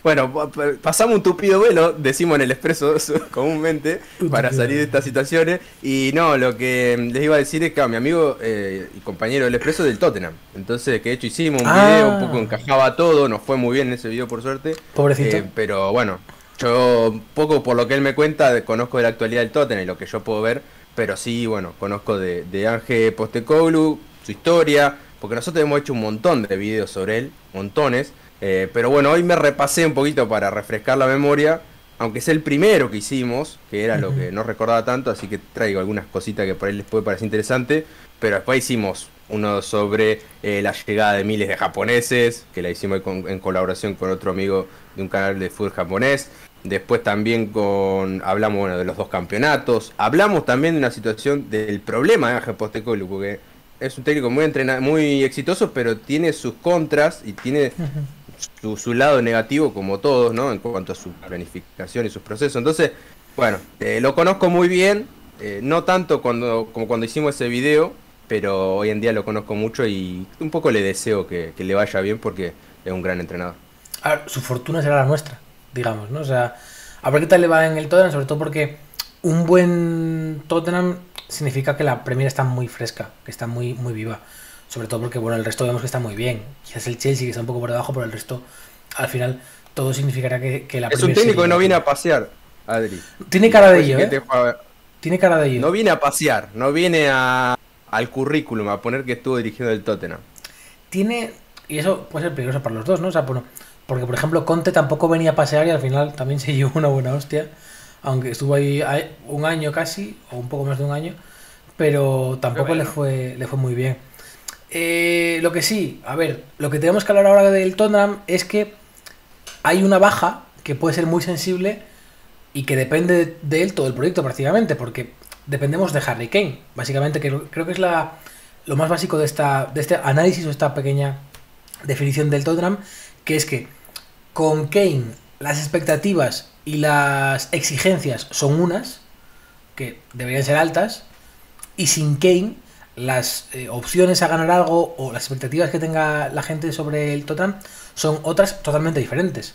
Bueno, pasamos un tupido velo, decimos en el expreso comúnmente, para salir de estas situaciones. Y no, lo que les iba a decir es que mi amigo y compañero del expreso es del Tottenham. Entonces, que de hecho hicimos un video, un poco Ah, encajaba todo, nos fue muy bien en ese video por suerte. pobrecito. Pero bueno, yo un poco por lo que él me cuenta, conozco de la actualidad del Tottenham y lo que yo puedo ver. Pero sí, bueno, conozco de Ange Postecoglou, su historia, porque nosotros hemos hecho un montón de videos sobre él, montones. Pero bueno, hoy me repasé un poquito para refrescar la memoria, aunque es el primero que hicimos, que era lo Ujú. que no recordaba tanto, así que traigo algunas cositas que por ahí les puede parecer interesante, pero después hicimos uno sobre la llegada de miles de japoneses, que la hicimos en colaboración con otro amigo de un canal de fútbol japonés. Después también hablamos bueno, de los dos campeonatos, hablamos también de una situación del problema de Ángel Postecoglou, porque es un técnico muy muy exitoso, pero tiene sus contras y tiene su lado negativo como todos, ¿no? En cuanto a su planificación y sus procesos. Entonces, bueno, lo conozco muy bien, no tanto como cuando hicimos ese video, pero hoy en día lo conozco mucho y un poco le deseo que le vaya bien porque es un gran entrenador. A ver, su fortuna será la nuestra, digamos, ¿no? O sea, a ver qué tal le va en el Tottenham, sobre todo porque un buen Tottenham significa que la Premier está muy fresca, que está muy, muy viva. Sobre todo porque, bueno, el resto vemos que está muy bien. Quizás el Chelsea que está un poco por debajo, pero el resto, al final, todo significará que la Es un Premier técnico sigue que no viene batida. a pasear, Adri. Tiene Y cara de después sí ello, que ¿eh? te juega. Tiene cara de ello. No viene a pasear, no viene al currículum a poner que estuvo dirigiendo el Tottenham. Tiene, y eso puede ser peligroso para los dos, ¿no? O sea, bueno, porque por ejemplo Conte tampoco venía a pasear y al final también se llevó una buena hostia, aunque estuvo ahí un año casi, o un poco más de un año, pero Qué tampoco bueno. le fue muy bien. Lo que sí, a ver, lo que tenemos que hablar ahora del Tottenham es que hay una baja que puede ser muy sensible y que depende de él todo el proyecto prácticamente, porque dependemos de Harry Kane, básicamente, que creo que es lo más básico de este análisis o esta pequeña definición del Tottenham, que es que con Kane las expectativas y las exigencias son unas, que deberían ser altas, y sin Kane las opciones a ganar algo o las expectativas que tenga la gente sobre el Tottenham son otras totalmente diferentes.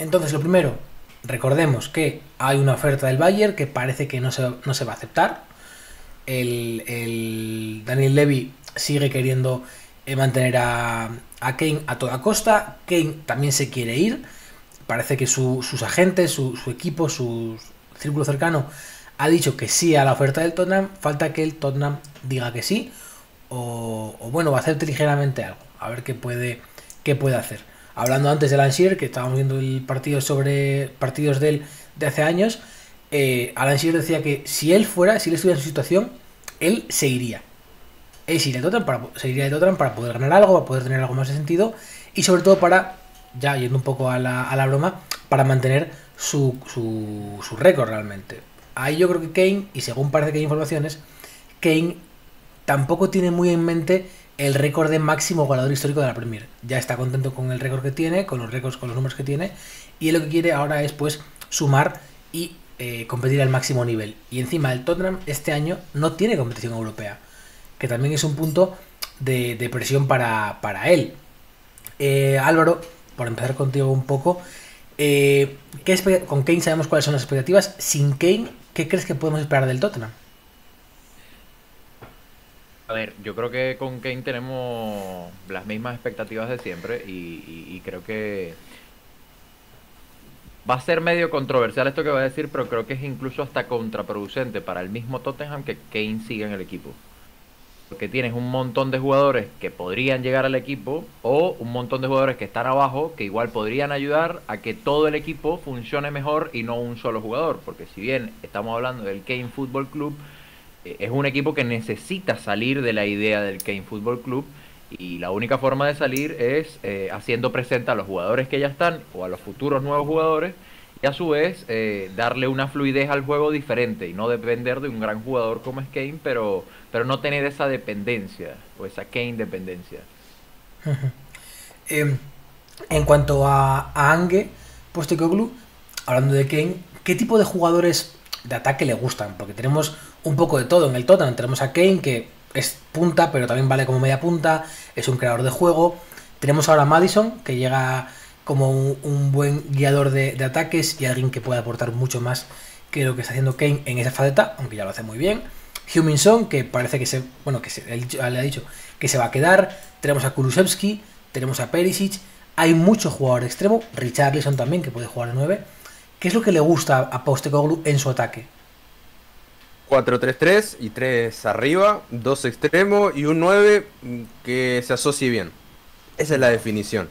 Entonces, lo primero, recordemos que hay una oferta del Bayern que parece que no se va a aceptar. El Daniel Levy sigue queriendo mantener a Kane a toda costa. Kane también se quiere ir. Parece que sus agentes, su equipo, su círculo cercano ha dicho que sí a la oferta del Tottenham. Falta que el Tottenham diga que sí o bueno, acepte ligeramente algo. A ver qué puede hacer. Hablando antes de Alan Shearer, que estábamos viendo el partido sobre partidos de él de hace años, Alan Shearer decía que si él estuviera en su situación, él se iría. Él se iría del Tottenham para poder ganar algo, para poder tener algo más de sentido y sobre todo para, ya yendo un poco a la broma, para mantener su récord realmente. Ahí yo creo que Kane, y según parece que hay informaciones, Kane tampoco tiene muy en mente el récord de máximo goleador histórico de la Premier. Ya está contento con el récord que tiene, con los récords, con los números que tiene, y él lo que quiere ahora es pues sumar y competir al máximo nivel. Y encima el Tottenham este año no tiene competición europea, que también es un punto de presión para él. Álvaro, por empezar contigo un poco, con Kane sabemos cuáles son las expectativas. Sin Kane, ¿qué crees que podemos esperar del Tottenham? A ver, yo creo que con Kane tenemos las mismas expectativas de siempre y creo que va a ser medio controversial esto que voy a decir, pero creo que es incluso hasta contraproducente para el mismo Tottenham que Kane siga en el equipo. Porque tienes un montón de jugadores que podrían llegar al equipo o un montón de jugadores que están abajo que igual podrían ayudar a que todo el equipo funcione mejor y no un solo jugador. Porque si bien estamos hablando del Kane Football Club, es un equipo que necesita salir de la idea del Kane Football Club y la única forma de salir es haciendo presente a los jugadores que ya están o a los futuros nuevos jugadores y a su vez darle una fluidez al juego diferente y no depender de un gran jugador como es Kane, pero no tener esa dependencia o esa Kane dependencia. Eh, en cuanto a Ange Postecoglou, hablando de Kane, ¿qué tipo de jugadores de ataque le gustan? Porque tenemos un poco de todo en el Tottenham. Tenemos a Kane, que es punta, pero también vale como media punta, es un creador de juego. Tenemos ahora a Maddison, que llega como un buen guiador de ataques y alguien que pueda aportar mucho más que lo que está haciendo Kane en esa faceta, aunque ya lo hace muy bien. Heung-min-son, que parece que le ha dicho que se va a quedar. Tenemos a Kulusevski, tenemos a Perisic. Hay mucho jugador extremo. Richarlison también, que puede jugar de 9. ¿Qué es lo que le gusta a Postecoglou en su ataque? 4-3-3 y 3 arriba, 2 extremos y un 9 que se asocie bien. Esa es la definición.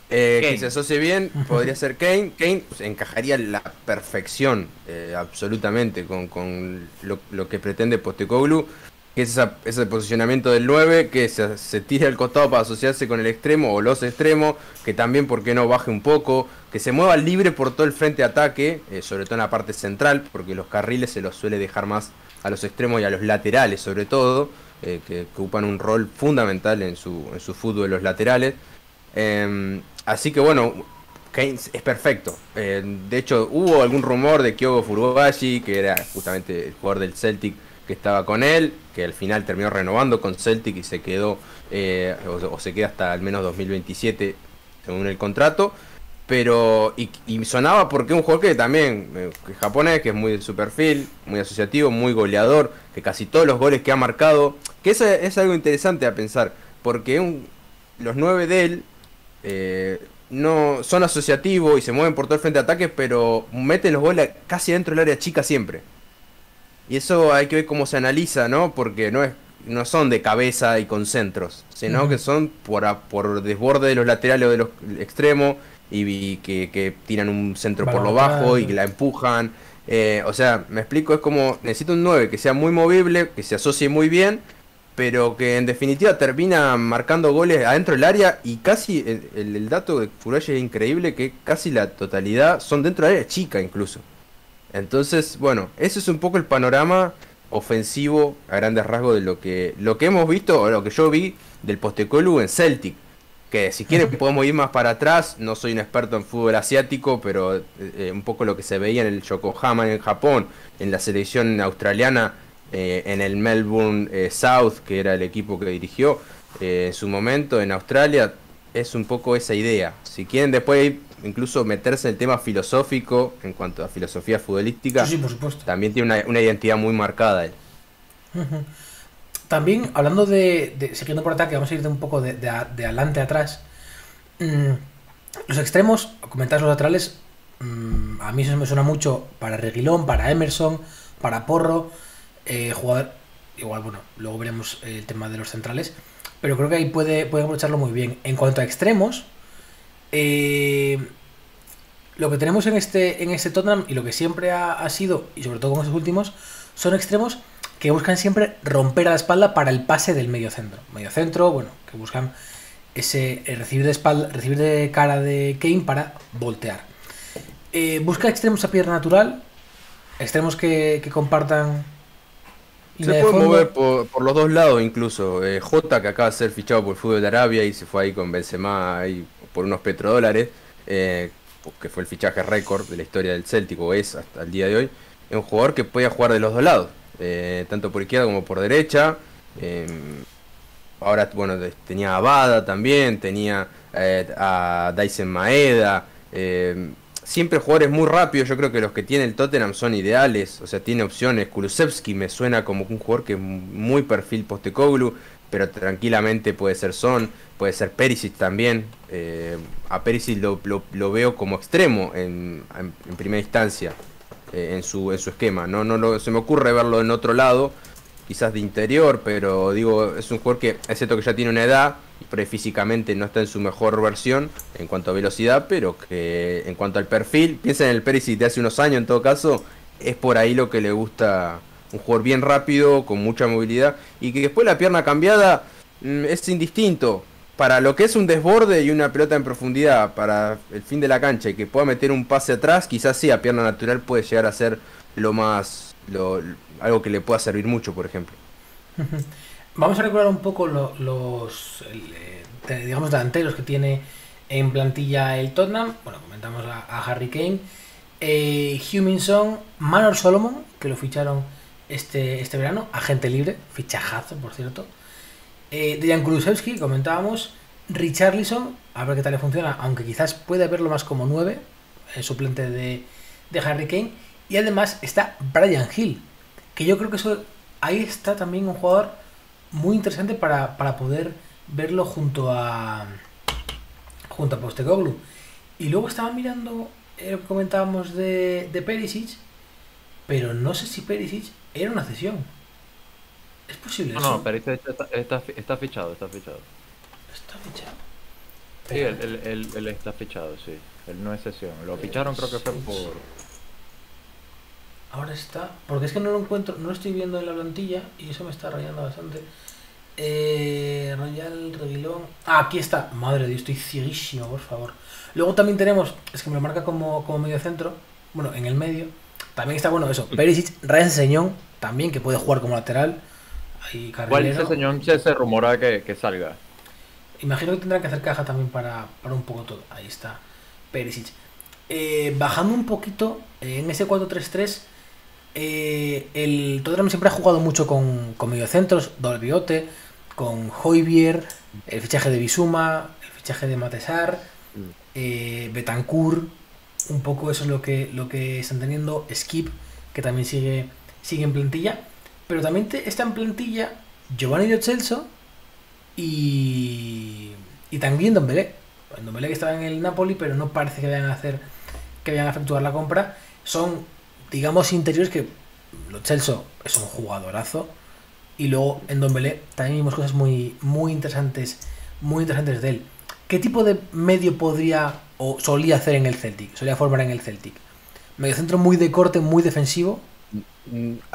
Que se asocie bien, podría ser Kane. Kane pues, encajaría la perfección, absolutamente, con lo que pretende Postecoglou, que es ese posicionamiento del 9, que se tire al costado para asociarse con el extremo o los extremos, que también, ¿por qué no baje un poco? Que se mueva libre por todo el frente de ataque, sobre todo en la parte central, porque los carriles se los suele dejar más a los extremos y a los laterales, sobre todo, que ocupan un rol fundamental en su fútbol los laterales. Así que bueno, Kane es perfecto. De hecho, hubo algún rumor de Kyogo Furuhashi, que era justamente el jugador del Celtic que estaba con él, que al final terminó renovando con Celtic y se quedó, o se queda hasta al menos 2027 según el contrato. Pero, y sonaba porque un jugador que también, japonés, que es muy de su perfil, muy asociativo, muy goleador, que casi todos los goles que ha marcado, que eso es algo interesante a pensar, porque los 9 de él no son asociativos y se mueven por todo el frente de ataque, pero meten los goles casi dentro del área chica siempre. Y eso hay que ver cómo se analiza, ¿no? Porque no son de cabeza y con centros, sino que son por desborde de los laterales o de los extremos y que tiran un centro por lo bajo y que la empujan. O sea, me explico, es como necesito un 9 que sea muy movible, que se asocie muy bien, pero que en definitiva termina marcando goles adentro del área y casi, el dato de Furuhashi es increíble, que casi la totalidad son dentro del área chica incluso. Entonces, bueno, ese es un poco el panorama ofensivo a grandes rasgos de lo que hemos visto, o lo que yo vi del Postecoglou en Celtic. Que si quieren podemos ir más para atrás, no soy un experto en fútbol asiático, pero un poco lo que se veía en el Yokohama en Japón, en la selección australiana, en el Melbourne South, que era el equipo que dirigió en su momento en Australia, es un poco esa idea. Si quieren después incluso meterse en el tema filosófico, en cuanto a filosofía futbolística, sí, por supuesto. También tiene una identidad muy marcada él. También, hablando siguiendo por ataque, vamos a ir un poco de adelante a atrás. Los extremos, comentar los laterales, a mí eso me suena mucho para Reguilón, para Emerson, para Porro, jugador, igual, bueno, luego veremos el tema de los centrales, pero creo que ahí puede aprovecharlo muy bien. En cuanto a extremos, lo que tenemos en este Tottenham y lo que siempre ha sido, y sobre todo con estos últimos, son extremos que buscan siempre romper a la espalda para el pase del medio centro. Medio centro, bueno, que buscan ese recibir de cara de Kane para voltear. Busca extremos a pierna natural, extremos que compartan. Se puede mover por los dos lados incluso. Jota, que acaba de ser fichado por el fútbol de Arabia y se fue ahí con Benzema ahí por unos petrodólares, que fue el fichaje récord de la historia del Celtic, o es hasta el día de hoy. Es un jugador que podía jugar de los dos lados. Tanto por izquierda como por derecha. Ahora, bueno, tenía a Abada también, tenía a Dyson Maeda. Siempre jugadores muy rápidos. Yo creo que los que tiene el Tottenham son ideales. O sea, tiene opciones. Kulusevski me suena como un jugador que es muy perfil Postecoglou, pero tranquilamente puede ser Son, puede ser Perisic también. A Perisic lo veo como extremo en primera instancia. En su esquema, se me ocurre verlo en otro lado, quizás de interior, pero digo, es un jugador que es cierto que ya tiene una edad y por ahí físicamente no está en su mejor versión en cuanto a velocidad, pero que en cuanto al perfil, piensa en el Perisic de hace unos años, en todo caso, es por ahí lo que le gusta, un jugador bien rápido, con mucha movilidad, y que después la pierna cambiada es indistinto. Para lo que es un desborde y una pelota en profundidad para el fin de la cancha y que pueda meter un pase atrás, quizás sí, a pierna natural puede llegar a ser algo que le pueda servir mucho, por ejemplo. Vamos a recordar un poco los digamos, delanteros que tiene en plantilla el Tottenham. Bueno, comentamos a Harry Kane, Heung-min-son, Manor Solomon, que lo ficharon este verano, agente libre, fichajazo, por cierto. Dejan Kulusevski, comentábamos, Richarlison, a ver qué tal le funciona, aunque quizás puede verlo más como 9, el suplente de Harry Kane. Y además está Bryan Gil, que yo creo que eso, ahí está también un jugador muy interesante para poder verlo junto a Postecoglou. Y luego estaba mirando lo que comentábamos de Perisic, pero no sé si Perisic era una cesión. ¿Es posible eso? No, Perisic está fichado, está fichado. Está fichado. Sí, él está fichado, sí. Él no es cesión. Lo ficharon, creo que fue por... Ahora está, porque es que no lo encuentro, no lo estoy viendo en la plantilla y eso me está rayando bastante. Royal Reguilón. Ah, aquí está. Madre de Dios, estoy cieguísimo, por favor. Luego también tenemos, es que me lo marca como medio centro, bueno, en el medio. También está, bueno, eso, Perisic, Ryan Señón, también, que puede jugar como lateral. Ahí ¿Cuál carrilero. Señón se rumora que salga? Imagino que tendrán que hacer caja también para un poco todo. Ahí está Perisic. Bajando un poquito, en ese 4-3-3, el Tottenham siempre ha jugado mucho con mediocentros, Dolbiote, con Højbjerg, el fichaje de Bissouma, el fichaje de Matesar, Betancourt, un poco eso es lo que están teniendo. Skip, que también sigue en plantilla, pero también está en plantilla Giovanni Lo Celso y también Ndombele, que estaba en el Napoli, pero no parece que vayan a efectuar la compra. Son, digamos, interiores que Lo Celso es un jugadorazo, y luego en Ndombele también vimos cosas muy interesantes de él. ¿Qué tipo de medio podría o solía hacer en el Celtic? Solía formar en el Celtic. Mediocentro muy de corte, muy defensivo.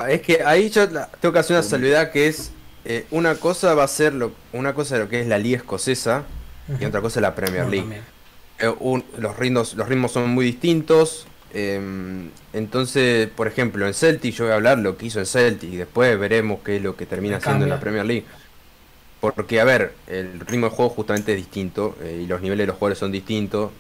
Es que ahí yo tengo que hacer una salvedad, que es una cosa va a ser una cosa de lo que es la liga escocesa y otra cosa es la Premier League. Los ritmos son muy distintos. Entonces, por ejemplo, en Celtic yo voy a hablar lo que hizo en Celtic y después veremos qué es lo que termina haciendo en la Premier League. Porque, a ver, el ritmo de juego justamente es distinto y los niveles de los jugadores son distintos.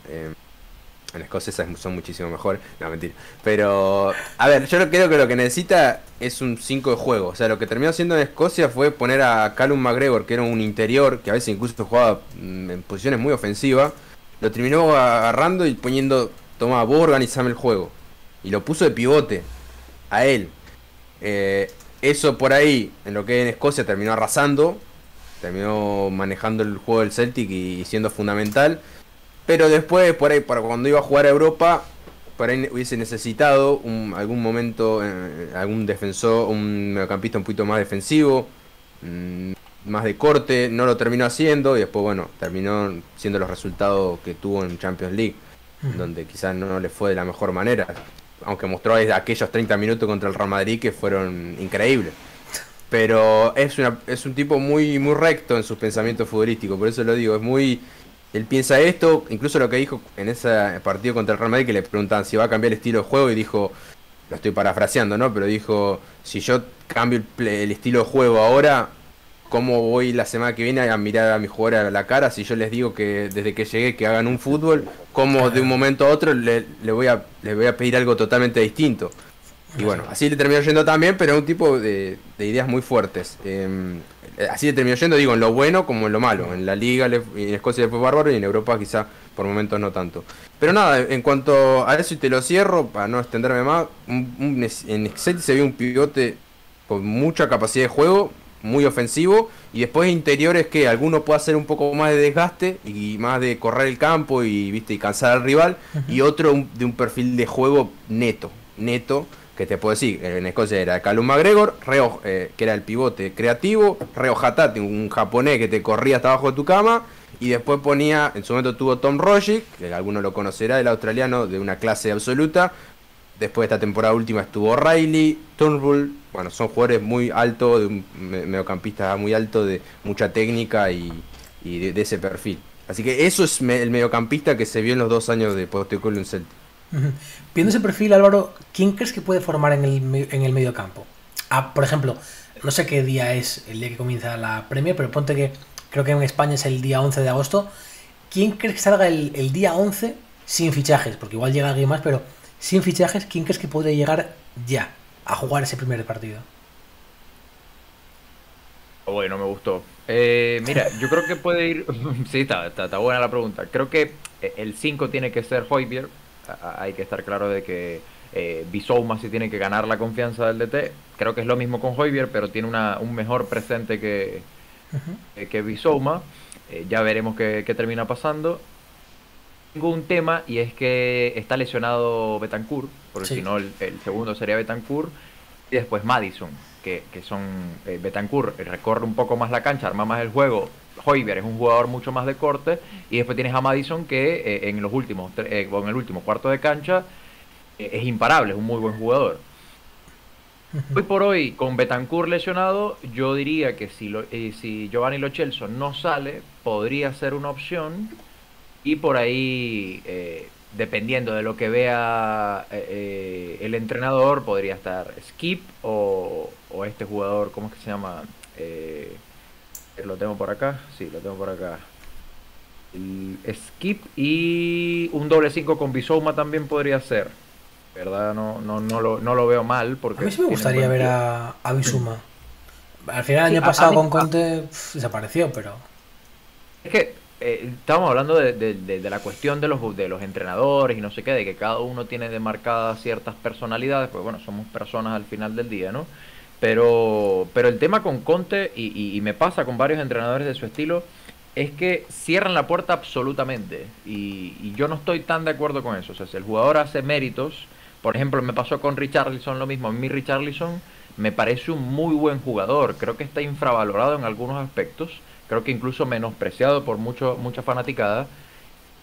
En escocesa son muchísimo mejor. No, mentira. Pero, a ver, yo creo que lo que necesita es un 5 de juego. O sea, lo que terminó haciendo en Escocia fue poner a Callum McGregor, que era un interior, que a veces incluso jugaba en posiciones muy ofensivas. Lo terminó agarrando y poniendo, toma, vos organizame el juego. Y lo puso de pivote a él. Eso por ahí, en lo que en Escocia terminó arrasando. Terminó manejando el juego del Celtic y siendo fundamental. Pero después, por ahí, para cuando iba a jugar a Europa, por ahí hubiese necesitado algún momento, algún defensor, un mediocampista un poquito más defensivo, más de corte. No lo terminó haciendo y después, bueno, terminó siendo los resultados que tuvo en Champions League, donde quizás no le fue de la mejor manera. Aunque mostró aquellos 30 minutos contra el Real Madrid que fueron increíbles. Pero es un tipo muy recto en sus pensamientos futbolísticos, por eso lo digo, él piensa esto, incluso lo que dijo en ese partido contra el Real Madrid, que le preguntaban si va a cambiar el estilo de juego, y dijo, lo estoy parafraseando, ¿no? Pero dijo, si yo cambio el estilo de juego ahora, ¿cómo voy la semana que viene a mirar a mis jugadores a la cara si yo les digo que desde que llegué que hagan un fútbol, cómo de un momento a otro le voy a pedir algo totalmente distinto? Y bueno, así le terminó yendo también, pero es un tipo de ideas muy fuertes. Así le terminó yendo, digo, en lo bueno como en lo malo. En la liga, en Escocia le fue bárbaro y en Europa quizá por momentos no tanto. Pero nada, en cuanto a eso, y te lo cierro para no extenderme más, en Excel se ve un pivote con mucha capacidad de juego, muy ofensivo, y después interiores que alguno puede hacer un poco más de desgaste y más de correr el campo y cansar al rival, y otro de un perfil de juego neto, que te puedo decir, en Escocia era Callum McGregor, que era el pivote creativo, Reo Hatate, un japonés que te corría hasta abajo de tu cama, y después ponía, en su momento tuvo Tom Rogic, que alguno lo conocerá, el australiano, de una clase absoluta. Después de esta temporada última estuvo Riley, Turnbull, bueno, son jugadores muy altos, de un mediocampista muy alto, de mucha técnica y de ese perfil. Así que eso es el mediocampista que se vio en los 2 años de Postecoglou en Celtic. Viendo ese perfil, Álvaro, ¿quién crees que puede formar en el medio campo? Por ejemplo, no sé qué día es el día que comienza la Premier, pero ponte que creo que en España es el día 11 de agosto. ¿Quién crees que salga el día 11 sin fichajes? Porque igual llega alguien más, pero sin fichajes, ¿quién crees que podría llegar ya a jugar ese primer partido? Bueno, me gustó. Mira, yo creo que puede ir. Sí, está buena la pregunta. Creo que el 5 tiene que ser Højbjerg. Hay que estar claro de que Bissouma sí tiene que ganar la confianza del DT. Creo que es lo mismo con Højbjerg, pero tiene un mejor presente que Bissouma. Ya veremos qué termina pasando. Tengo un tema y es que está lesionado Bentancur, porque si Sí. no el segundo sería Bentancur. Y después Maddison, que son Bentancur recorre un poco más la cancha, arma más el juego. Højbjerg es un jugador mucho más de corte. Y después tienes a Maddison que en los últimos o en el último cuarto de cancha es imparable, es un muy buen jugador. Hoy por hoy, con Bentancur lesionado, yo diría que si Giovanni Lo Celso no sale, podría ser una opción. Y por ahí, dependiendo de lo que vea el entrenador, podría estar Skip o este jugador, ¿cómo es que se llama? Lo tengo por acá, sí, lo tengo por acá. El Skip y un doble 5 con Bissouma también podría ser. ¿Verdad? No lo veo mal A porque mí sí me tiene un gustaría buen ver pie. a Bissouma. Al final, el Sí, año a pasado mí, con Conte desapareció, pero. es que estábamos hablando de la cuestión de los entrenadores y no sé qué, de que cada uno tiene demarcadas ciertas personalidades, pues bueno, somos personas al final del día, ¿no? Pero el tema con Conte, y me pasa con varios entrenadores de su estilo, es que cierran la puerta absolutamente. Y yo no estoy tan de acuerdo con eso. O sea, si el jugador hace méritos, por ejemplo, me pasó con Richarlison lo mismo. A mí Richarlison me parece un muy buen jugador. Creo que está infravalorado en algunos aspectos. Creo que incluso menospreciado por mucha fanaticada.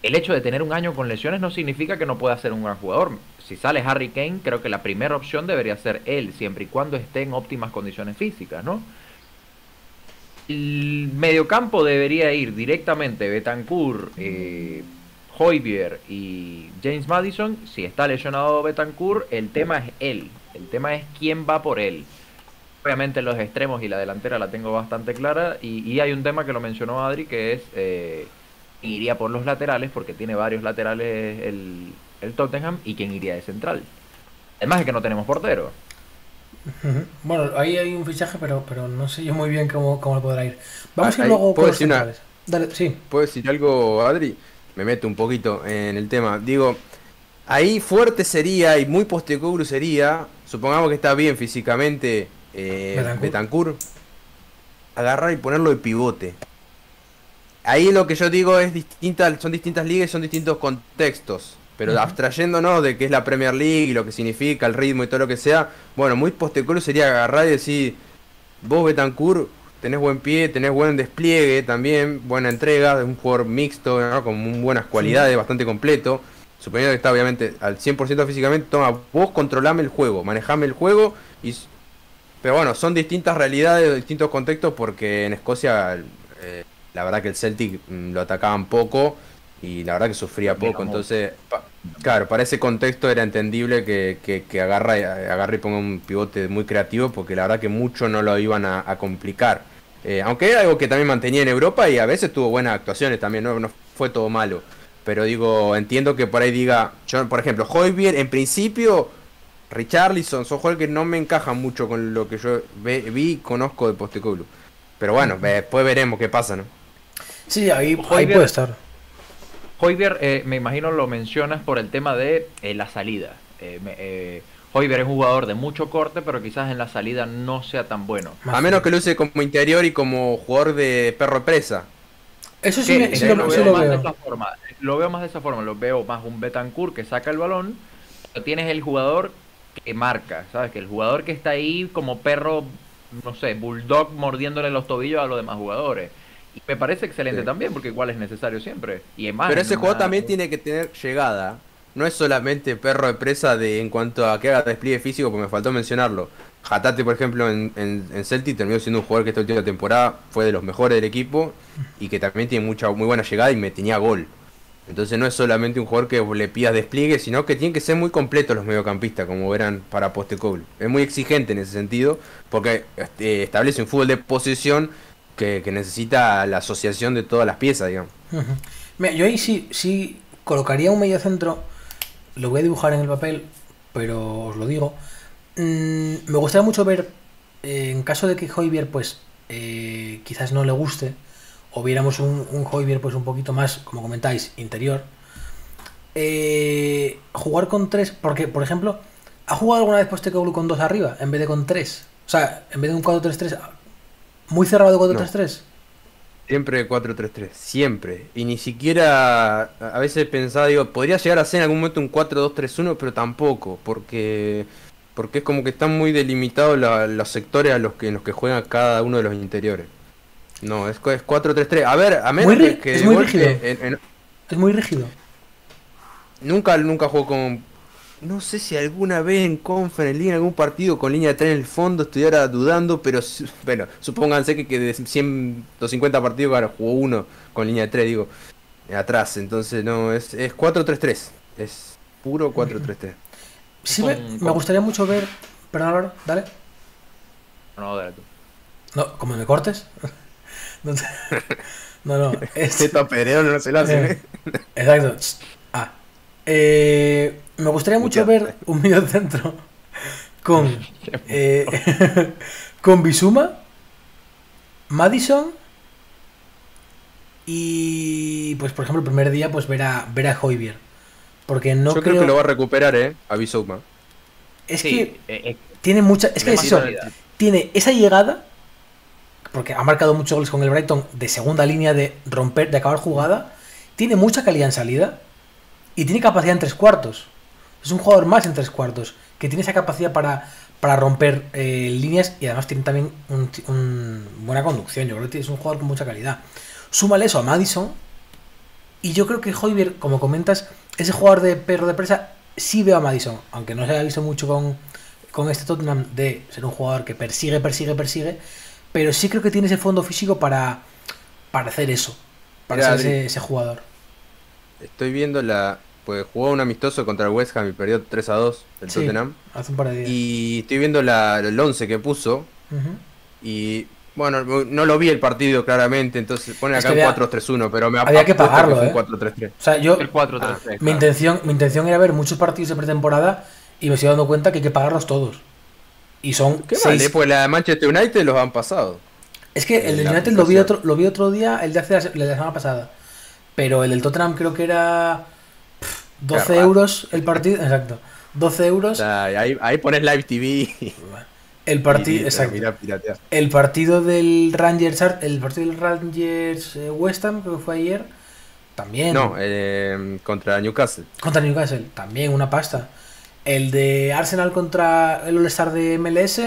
El hecho de tener un año con lesiones no significa que no pueda ser un gran jugador. Si sale Harry Kane, creo que la primera opción debería ser él, siempre y cuando esté en óptimas condiciones físicas, ¿no? El mediocampo debería ir directamente Bentancur, Højbjerg y James Maddison. Si está lesionado Bentancur, el tema es él. El tema es quién va por él. Obviamente los extremos y la delantera la tengo bastante clara. Y hay un tema que lo mencionó Adri, que es iría por los laterales, porque tiene varios laterales el Tottenham, y quién iría de central. Además es que no tenemos portero. Bueno, ahí hay un fichaje, pero no sé yo muy bien cómo le podrá ir. Vamos a ir Ahí, luego con ¿puedo los decir centrales. Dale, sí. ¿puedo decir algo, Adri? Me meto un poquito en el tema. Digo, ahí fuerte sería y muy Postecoglou sería, supongamos que está bien físicamente Bentancur. Bentancur, agarrar y ponerlo de pivote. Ahí lo que yo digo es son distintas ligas y son distintos contextos. Pero abstrayéndonos de que es la Premier League y lo que significa el ritmo y todo lo que sea, bueno, muy Postecoglou sería agarrar y decir, vos Bentancur tenés buen pie, tenés buen despliegue también, buena entrega, es un jugador mixto, ¿no? Con muy buenas Sí. cualidades, bastante completo. Suponiendo que está obviamente al 100% físicamente, toma, vos controlame el juego, manejame el juego. Pero bueno, son distintas realidades, distintos contextos, porque en Escocia la verdad que el Celtic lo atacaban poco y la verdad que sufría Termina poco. mucho. Entonces, claro, para ese contexto era entendible que agarre y ponga un pivote muy creativo, porque la verdad que mucho no lo iban a complicar. Aunque era algo que también mantenía en Europa y a veces tuvo buenas actuaciones también, no fue todo malo. Pero digo, entiendo que por ahí diga, yo por ejemplo, Højbjerg en principio, Richarlison, son jugadores que no me encajan mucho con lo que yo vi y conozco de Postecoglou. Pero bueno, después veremos qué pasa, ¿no? Sí, ahí puede Højbjerg, estar. Højbjerg, me imagino lo mencionas por el tema de la salida. Højbjerg es un jugador de mucho corte, pero quizás en la salida no sea tan bueno. Más A menos frío. que lo use como interior y como jugador de perro de presa. Eso sí, Que sí yo lo sí veo lo más de veo. esa forma. Lo veo más de esa forma. Lo veo más un Bentancur que saca el balón. Pero tienes el jugador que marca, ¿sabes? Que el jugador que está ahí como perro, no sé, bulldog mordiéndole los tobillos a los demás jugadores. Y me parece excelente Sí. también, porque igual es necesario siempre. Y es más, Pero en ese jugador una. también tiene que tener llegada. No es solamente perro de presa en cuanto a que haga despliegue físico, porque me faltó mencionarlo. Hatate, por ejemplo, en Celtic terminó siendo un jugador que esta última temporada fue de los mejores del equipo y que también tiene muy buena llegada y me tenía gol. Entonces no es solamente un jugador que le pidas despliegue, sino que tienen que ser muy completos los mediocampistas, como verán para Postecoglou. Es muy exigente en ese sentido, porque establece un fútbol de posesión que necesita la asociación de todas las piezas, digamos. Ujú. Mira, yo ahí sí colocaría un mediocentro. Lo voy a dibujar en el papel, pero os lo digo. Me gustaría mucho ver, en caso de que Højbjerg pues quizás no le guste, o viéramos un Højbjerg pues un poquito más, como comentáis, interior. Jugar con 3, porque, por ejemplo, ¿ha jugado alguna vez Postecoglou con 2 arriba en vez de con 3? O sea, en vez de un 4-3-3, muy cerrado de 4-3-3. Siempre 4-3-3, siempre. Y ni siquiera, a veces pensaba, digo, podría llegar a ser en algún momento un 4-2-3-1, pero tampoco, porque es como que están muy delimitados los sectores en los que juegan cada uno de los interiores. No, es 4-3-3. A ver, a menos que es muy rígido. Es muy rígido. Nunca jugó con... No sé si alguna vez en Conference League, en algún partido con línea de 3 en el fondo, estuviera dudando, pero bueno, supónganse que de 150 partidos ahora jugó uno con línea de 3, digo, atrás. Entonces no, es 4-3-3. Es puro 4-3-3. Sí, me gustaría mucho ver... Perdón, Álvaro, dale. No, dale tú. No, como me cortes. No. Este tapereo no se lo hace. Exacto. Me gustaría mucho ver un mediocentro con con Bissouma, Maddison y pues por ejemplo el primer día pues ver a Højbjerg, porque no Yo creo que lo va a recuperar, a Bissouma. Es sí, que tiene mucha, es que es eso, tiene esa llegada, porque ha marcado muchos goles con el Brighton de segunda línea, de romper, de acabar jugada, tiene mucha calidad en salida. Y tiene capacidad en 3 cuartos. Es un jugador más en 3 cuartos. Que tiene esa capacidad para romper líneas. Y además tiene también buena conducción. Yo creo que es un jugador con mucha calidad. Súmale eso a Maddison. Y yo creo que Højbjerg, como comentas, ese jugador de perro de presa, sí veo a Maddison. Aunque no se haya visto mucho con este Tottenham de ser un jugador que persigue. Pero sí creo que tiene ese fondo físico para hacer eso. Para ser ese jugador. Estoy viendo pues jugó un amistoso contra el West Ham y perdió 3-2 el Tottenham. Hace un par de días. Y estoy viendo el 11 que puso. Y bueno, no lo vi el partido claramente, entonces pone acá un 4-3-1, pero había que pagarlo, que fue un 4-3-3. O sea, yo el 4-3-3, mi intención era ver muchos partidos de pretemporada y me estoy dando cuenta que hay que pagarlos todos. Y son ¿Qué 6... vale? Pues la de Manchester United los han pasado. Es que el del United lo vi otro día, el de la semana pasada. Pero el del Tottenham creo que era 12 euros el partido. Exacto. 12 euros. Ahí pones Live TV. El partido. Exacto. El partido del Rangers. West Ham, creo que fue ayer. También. No, contra Newcastle. Contra Newcastle. También una pasta. El de Arsenal contra el All-Star de MLS.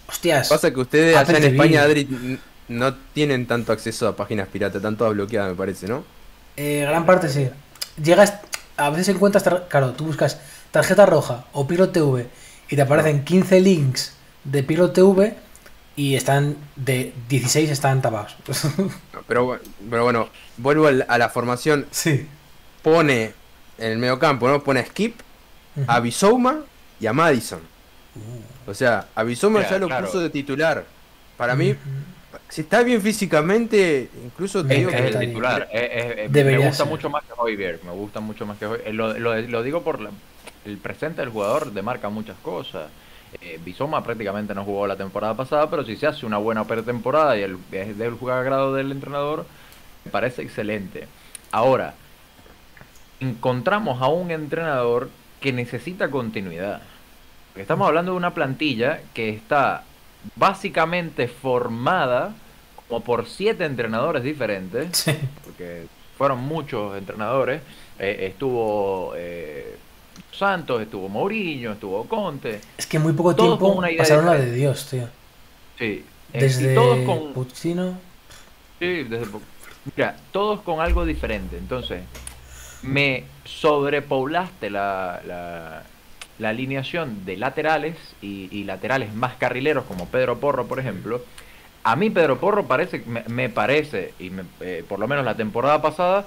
Hostias. Pasa que ustedes allá en España, Adri, no tienen tanto acceso a páginas piratas. Están todas bloqueadas, me parece, ¿no? Gran parte sí. Llegas, a veces encuentras, claro, tú buscas tarjeta roja o Pilot TV y te aparecen 15 links de Pilot TV y están de 16 están tapados. Pero bueno, vuelvo a la formación. Sí. Pone en el mediocampo, ¿no? Pone a Skip, a Bissouma y a Maddison. O sea, a Bissouma ya lo puso de titular. Para mí, si está bien físicamente, incluso te digo que es el titular. Me gusta mucho más que Højbjerg. Me gusta mucho más que Højbjerg. Lo digo por el presente del jugador, demarca muchas cosas. Bissouma prácticamente no jugó la temporada pasada, pero si se hace una buena pretemporada y es del agrado del entrenador, me parece excelente. Ahora, encontramos a un entrenador que necesita continuidad. Estamos hablando de una plantilla que está básicamente formada como por 7 entrenadores diferentes, sí. Porque fueron muchos entrenadores. Estuvo Santos, estuvo Mourinho, estuvo Conte. Es que muy poco tiempo pasaron la de Dios, tío. Sí. Desde todos con Pochettino. Sí, mira, todos con algo diferente. Entonces, me sobrepoblaste la alineación de laterales y laterales más carrileros como Pedro Porro, por ejemplo. A mí Pedro Porro me parece, y por lo menos la temporada pasada,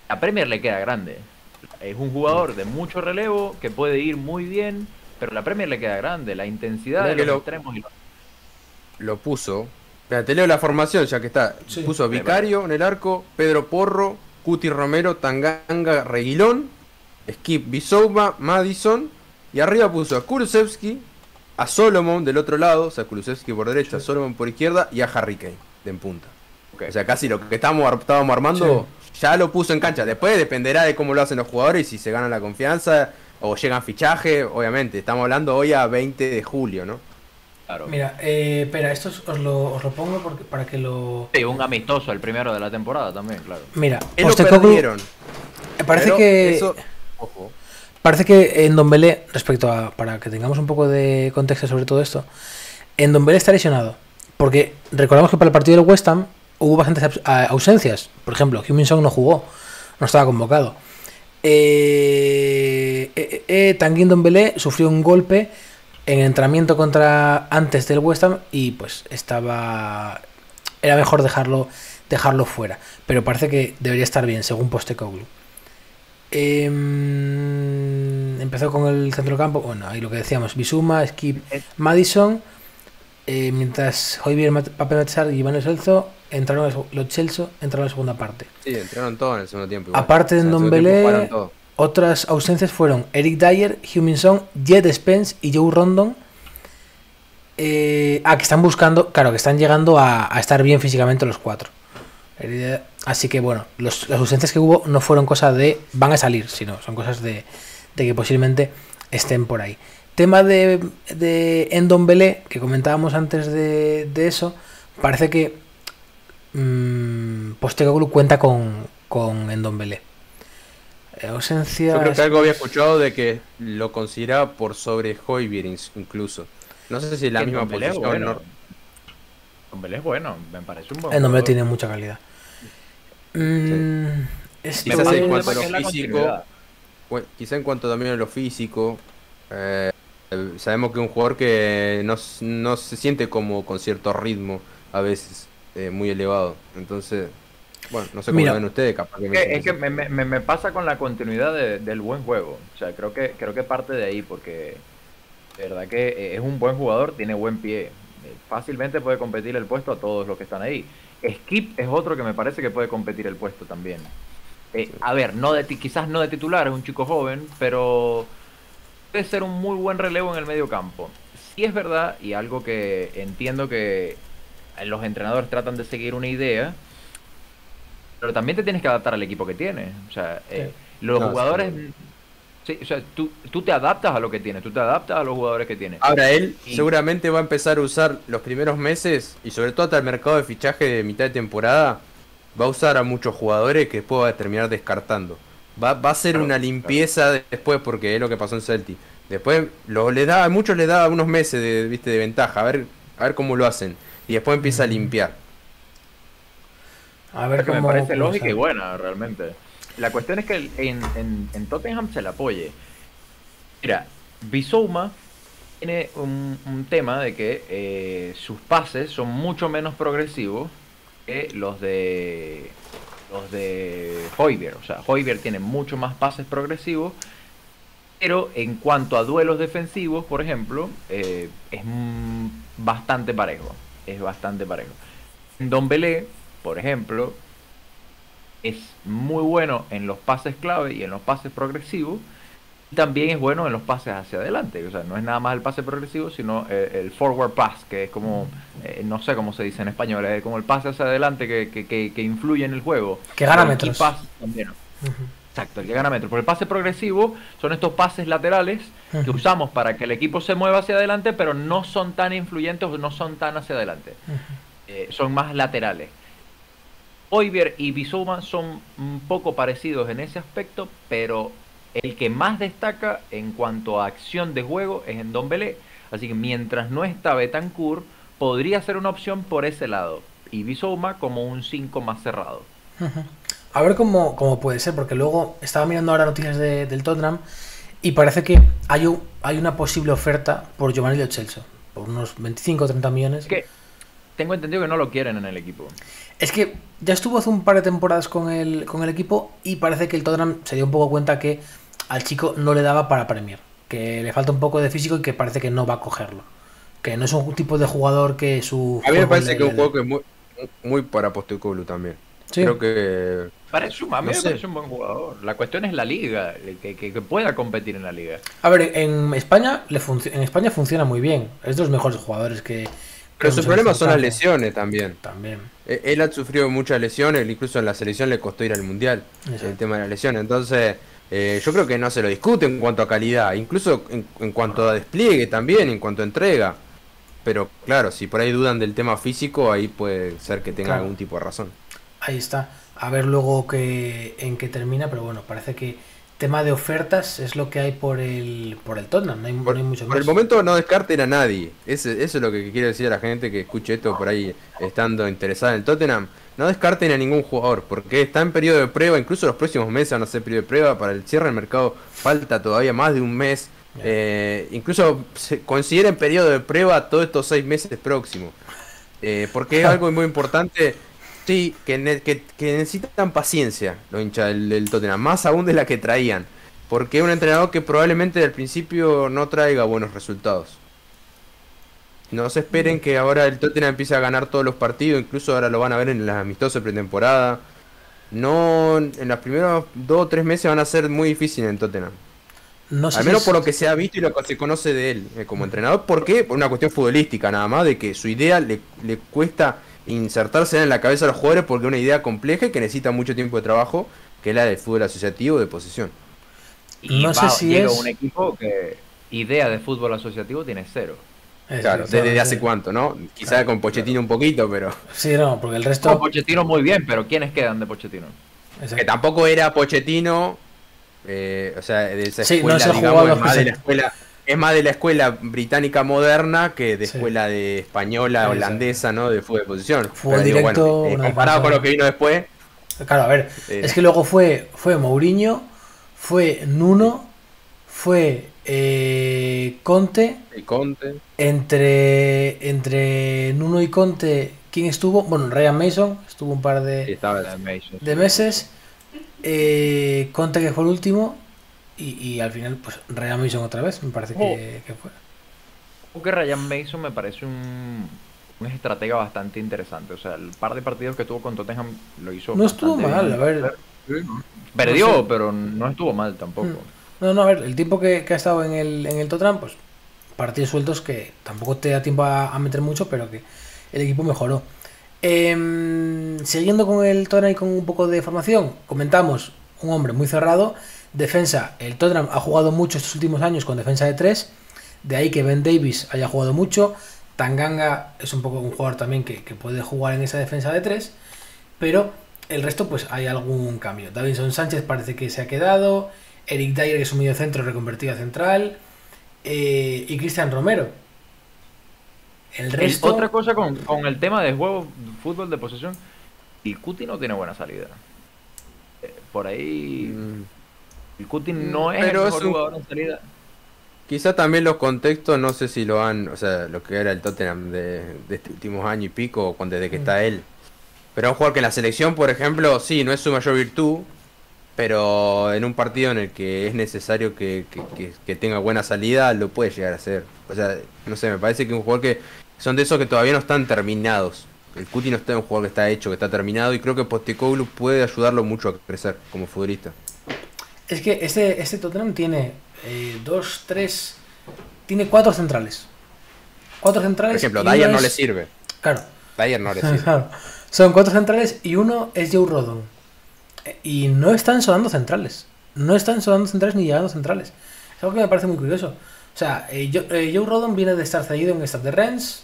a Premier le queda grande. Es un jugador de mucho relevo que puede ir muy bien, pero la Premier le queda grande. La intensidad de los extremos lo puso. Mira, te leo la formación ya que está. Sí. Puso a Vicario en el arco, Pedro Porro, Cuti Romero, Tanganga, Reguilón, Skip, Bissouma, Maddison. Y arriba puso a Kulusevski, a Solomon del otro lado, o sea, Kulusevski por derecha, Solomon por izquierda y a Harry Kane de en punta. Okay. O sea, casi lo que estábamos armando ya lo puso en cancha. Después dependerá de cómo lo hacen los jugadores y si se ganan la confianza o llegan fichajes, obviamente. Estamos hablando hoy a 20 de julio, ¿no? Claro. Mira, espera, esto os lo pongo para que lo... Sí, un amistoso, el primero de la temporada también, claro. Mira, lo perdieron. Parece que... Eso... Ojo. Parece que en Ndombele, respecto a... Para que tengamos un poco de contexto sobre todo esto, en Ndombele está lesionado. Porque recordamos que para el partido del West Ham hubo bastantes ausencias. Por ejemplo, Heung-min Son no jugó, no estaba convocado. Tanguy Ndombele sufrió un golpe en el entrenamiento antes del West Ham y pues era mejor dejarlo fuera, pero parece que debería estar bien según Postecoglou. Empezó con el centrocampo, bueno, ahí lo que decíamos, Bissouma, Skip, Maddison, mientras Højbjerg, Pape-Matar y Iván Lo Celso entraron en la segunda parte. Sí, entraron todos en el segundo tiempo igual. Aparte de Ndombele, otras ausencias fueron Eric Dyer, Heung-min Son, Jet Spence y Joe Rondon. Que están buscando, claro, que están llegando a estar bien físicamente los cuatro. Así que bueno, las ausencias que hubo no fueron cosas de van a salir, sino son cosas de que posiblemente estén por ahí. Tema de Ndombele, que comentábamos antes de eso, parece que Postecoglou cuenta con Ndombele. Ausencia. Yo creo que algo había escuchado de que lo consideraba por sobre Højbjerg incluso. No sé si es la misma posición. Bueno. Ndombele es bueno, me parece un buen Ndombele tiene mucha calidad. Quizás en cuanto a lo físico, quizá en cuanto también a lo físico, sabemos que es un jugador que no se siente como con cierto ritmo a veces muy elevado. Entonces, bueno, no sé cómo lo ven ustedes, capaz que es que me pasa con la continuidad del buen juego. O sea, creo que parte de ahí, porque de verdad que es un buen jugador, tiene buen pie. Fácilmente puede competir el puesto a todos los que están ahí. Skip es otro que me parece que puede competir el puesto también. A ver, quizás no de titular, es un chico joven, pero puede ser un muy buen relevo en el medio campo. Sí es verdad, y algo que entiendo que los entrenadores tratan de seguir una idea, pero también te tienes que adaptar al equipo que tienes. O sea, los jugadores... Sí, o sea, tú te adaptas a lo que tienes, tú te adaptas a los jugadores que tienes. Ahora él seguramente va a empezar a usar los primeros meses, y sobre todo hasta el mercado de fichaje de mitad de temporada, va a usar a muchos jugadores que después va a terminar descartando. Va a ser una limpieza después, porque es lo que pasó en Celtic. Después a muchos les da unos meses de ventaja, a ver cómo lo hacen. Y después empieza a limpiar. A ver cómo me parece lógica y buena, realmente. La cuestión es que en Tottenham se le apoye. Mira, Bissouma tiene un tema de que sus pases son mucho menos progresivos que los de Højbjerg. O sea, Højbjerg tiene mucho más pases progresivos, pero en cuanto a duelos defensivos, por ejemplo, es bastante parejo. Es bastante parejo. Ndombele, por ejemplo, es muy bueno en los pases clave y en los pases progresivos, y también es bueno en los pases hacia adelante. O sea, no es nada más el pase progresivo, sino el forward pass, que es como, no sé cómo se dice en español, es como el pase hacia adelante que influye en el juego. Que gana metros. También. Exacto, el que gana metros. Pero el pase progresivo son estos pases laterales que usamos para que el equipo se mueva hacia adelante, pero no son tan influyentes o no son tan hacia adelante. Son más laterales. Højbjerg y Bissouma son un poco parecidos en ese aspecto, pero el que más destaca en cuanto a acción de juego es Ndombele. Así que mientras no está Bentancur, podría ser una opción por ese lado. Y Bissouma como un 5 más cerrado. A ver cómo puede ser, porque luego estaba mirando ahora noticias del Tottenham y parece que hay una posible oferta por Giovanni Lo Celso, por unos 25 o 30 millones. Es que tengo entendido que no lo quieren en el equipo. Es que ya estuvo hace un par de temporadas con el equipo y parece que el Tottenham se dio un poco cuenta que al chico no le daba para Premier, que le falta un poco de físico y que parece que no va a cogerlo, que no es un tipo de jugador que su... A mí me parece que es un juego que es muy para Postecoglou también. Sí. Creo que... A mí No me sé. parece un buen jugador. La cuestión es la liga, que pueda competir en la liga. A ver, en España en España funciona muy bien. Es de los mejores jugadores que Pero su vemos en problema este son las campo. lesiones también. También. Él ha sufrido muchas lesiones, incluso en la selección le costó ir al mundial, Exacto. el tema de las lesiones. Entonces, yo creo que no se lo discute en cuanto a calidad, incluso en cuanto a despliegue también, en cuanto a entrega. Pero claro, si por ahí dudan del tema físico, ahí puede ser que tenga Claro. algún tipo de razón. Ahí está. A ver luego en qué termina, pero bueno, parece que tema de ofertas es lo que hay por el Tottenham, no hay mucho Por el más. momento no descarten a nadie. Eso es lo que quiero decir a la gente que escuche esto por ahí estando interesada en el Tottenham. No descarten a ningún jugador, porque está en periodo de prueba, incluso los próximos meses van a ser periodo de prueba. Para el cierre del mercado falta todavía más de un mes. Incluso se consideren periodo de prueba todos estos 6 meses próximos. Porque es algo muy importante. Sí, que necesitan paciencia los hinchas del Tottenham, más aún de la que traían. Porque es un entrenador que probablemente al principio no traiga buenos resultados. No se esperen que ahora el Tottenham empiece a ganar todos los partidos, incluso ahora lo van a ver en las amistosas de pretemporada. No, en los primeros 2 o 3 meses van a ser muy difíciles en Tottenham. No sé Al si menos es- por lo que se ha visto y lo que se conoce de él como entrenador. ¿Por qué? Por una cuestión futbolística nada más, de que su idea le cuesta insertarse en la cabeza a los jugadores porque es una idea compleja y que necesita mucho tiempo de trabajo, que es la del fútbol asociativo de posesión. Y No sé si llega es- un equipo que idea de fútbol asociativo tiene cero. Claro, desde hace cuánto, ¿no? Quizá Claro, con Pochettino un poquito, pero... Sí, no, porque el Con resto. Pochettino muy bien, pero ¿quiénes quedan de Pochettino? Exacto. Que tampoco era Pochettino, o sea, de esa Sí, no escuela, es el digamos, jugador es más que de se- la escuela, es más de la escuela británica moderna que de Sí. escuela de española, Exacto. holandesa, ¿no? De fútbol de posición. Fútbol Pero digo, directo, bueno, una comparado defensa- con lo que vino después, Claro, a ver, Eh. es que luego fue Mourinho, fue Nuno, fue Conte. el Conte, Entre Nuno y Conte, ¿quién estuvo? Bueno, Ryan Mason estuvo un par estaba... de meses. Conte, que fue el último. Y al final, pues Ryan Mason otra vez, me parece que fue. Porque Ryan Mason me parece un estratega bastante interesante. O sea, el par de partidos que tuvo con Tottenham lo hizo No estuvo bastante mal, bien. a ver. Perdió, No sé. pero no estuvo mal tampoco. No, a ver, el tiempo que ha estado en el Tottenham, pues partidos sueltos que tampoco te da tiempo a meter mucho, pero que el equipo mejoró. Siguiendo con el Tottenham y con un poco de formación, comentamos un hombre muy cerrado. Defensa, el Tottenham ha jugado mucho estos últimos años con defensa de 3, de ahí que Ben Davies haya jugado mucho. Tanganga es un poco un jugador también que puede jugar en esa defensa de 3, pero el resto pues hay algún cambio. Davinson Sánchez parece que se ha quedado, Eric Dyer, que es un mediocentro reconvertido a central, y Cristian Romero. El resto... Otra cosa con el tema de juego, fútbol de posesión, el Cuti no tiene buena salida. Por ahí, el Cuti no es Pero el es mejor un- jugador en salida. Quizá también los contextos, no sé si lo han, o sea, lo que era el Tottenham de estos últimos años y pico, desde que está él. Pero un jugador que en la selección, por ejemplo, sí, no es su mayor virtud, pero en un partido en el que es necesario que tenga buena salida, lo puede llegar a hacer. O sea, no sé, me parece que un jugador que son de esos que todavía no están terminados. El Cuti no está en un jugador que está hecho, que está terminado, y creo que Postecoglou puede ayudarlo mucho a crecer como futbolista. Es que este Tottenham tiene tiene 4 centrales. 4 centrales. Por ejemplo, y uno Dyer no es- le sirve. Claro. Dyer no le sirve. Claro. Son 4 centrales y uno es Joe Rodon. Y no están sonando centrales. No están sonando centrales ni llegando centrales. Es algo que me parece muy curioso. O sea, Joe Rodon viene de estar cedido en el Stade de Rennes,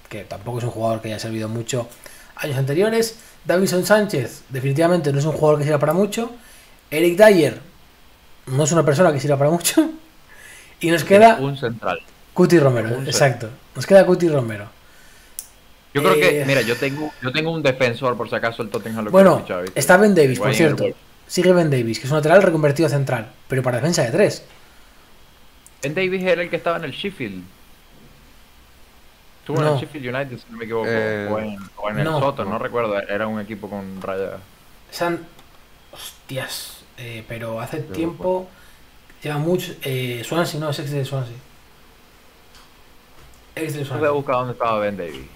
que tampoco es un jugador que haya servido mucho años anteriores. Davinson Sánchez definitivamente no es un jugador que sirva para mucho. Eric Dyer no es una persona que sirva para mucho. Y nos queda Un central. Cuti Romero, Un exacto. Nos queda Cuti Romero. Yo creo que, Eh, mira, yo tengo un defensor, por si acaso el Tottenham lo Bueno, quiere fichar, ¿viste? está Ben Davies, por Wayne cierto. Edwards. Sigue Ben Davies, que es un lateral reconvertido a central, pero para defensa de 3. Ben Davies era el que estaba en el Sheffield. Estuvo en No. el Sheffield United, si no me equivoco. Eh, O en el no. Soto, no recuerdo. Era un equipo con raya. Hostias, pero hace tiempo. Lleva mucho. Swansea, no, es ex de Swansea. Ex de Voy a Swansea. buscar dónde estaba Ben Davies.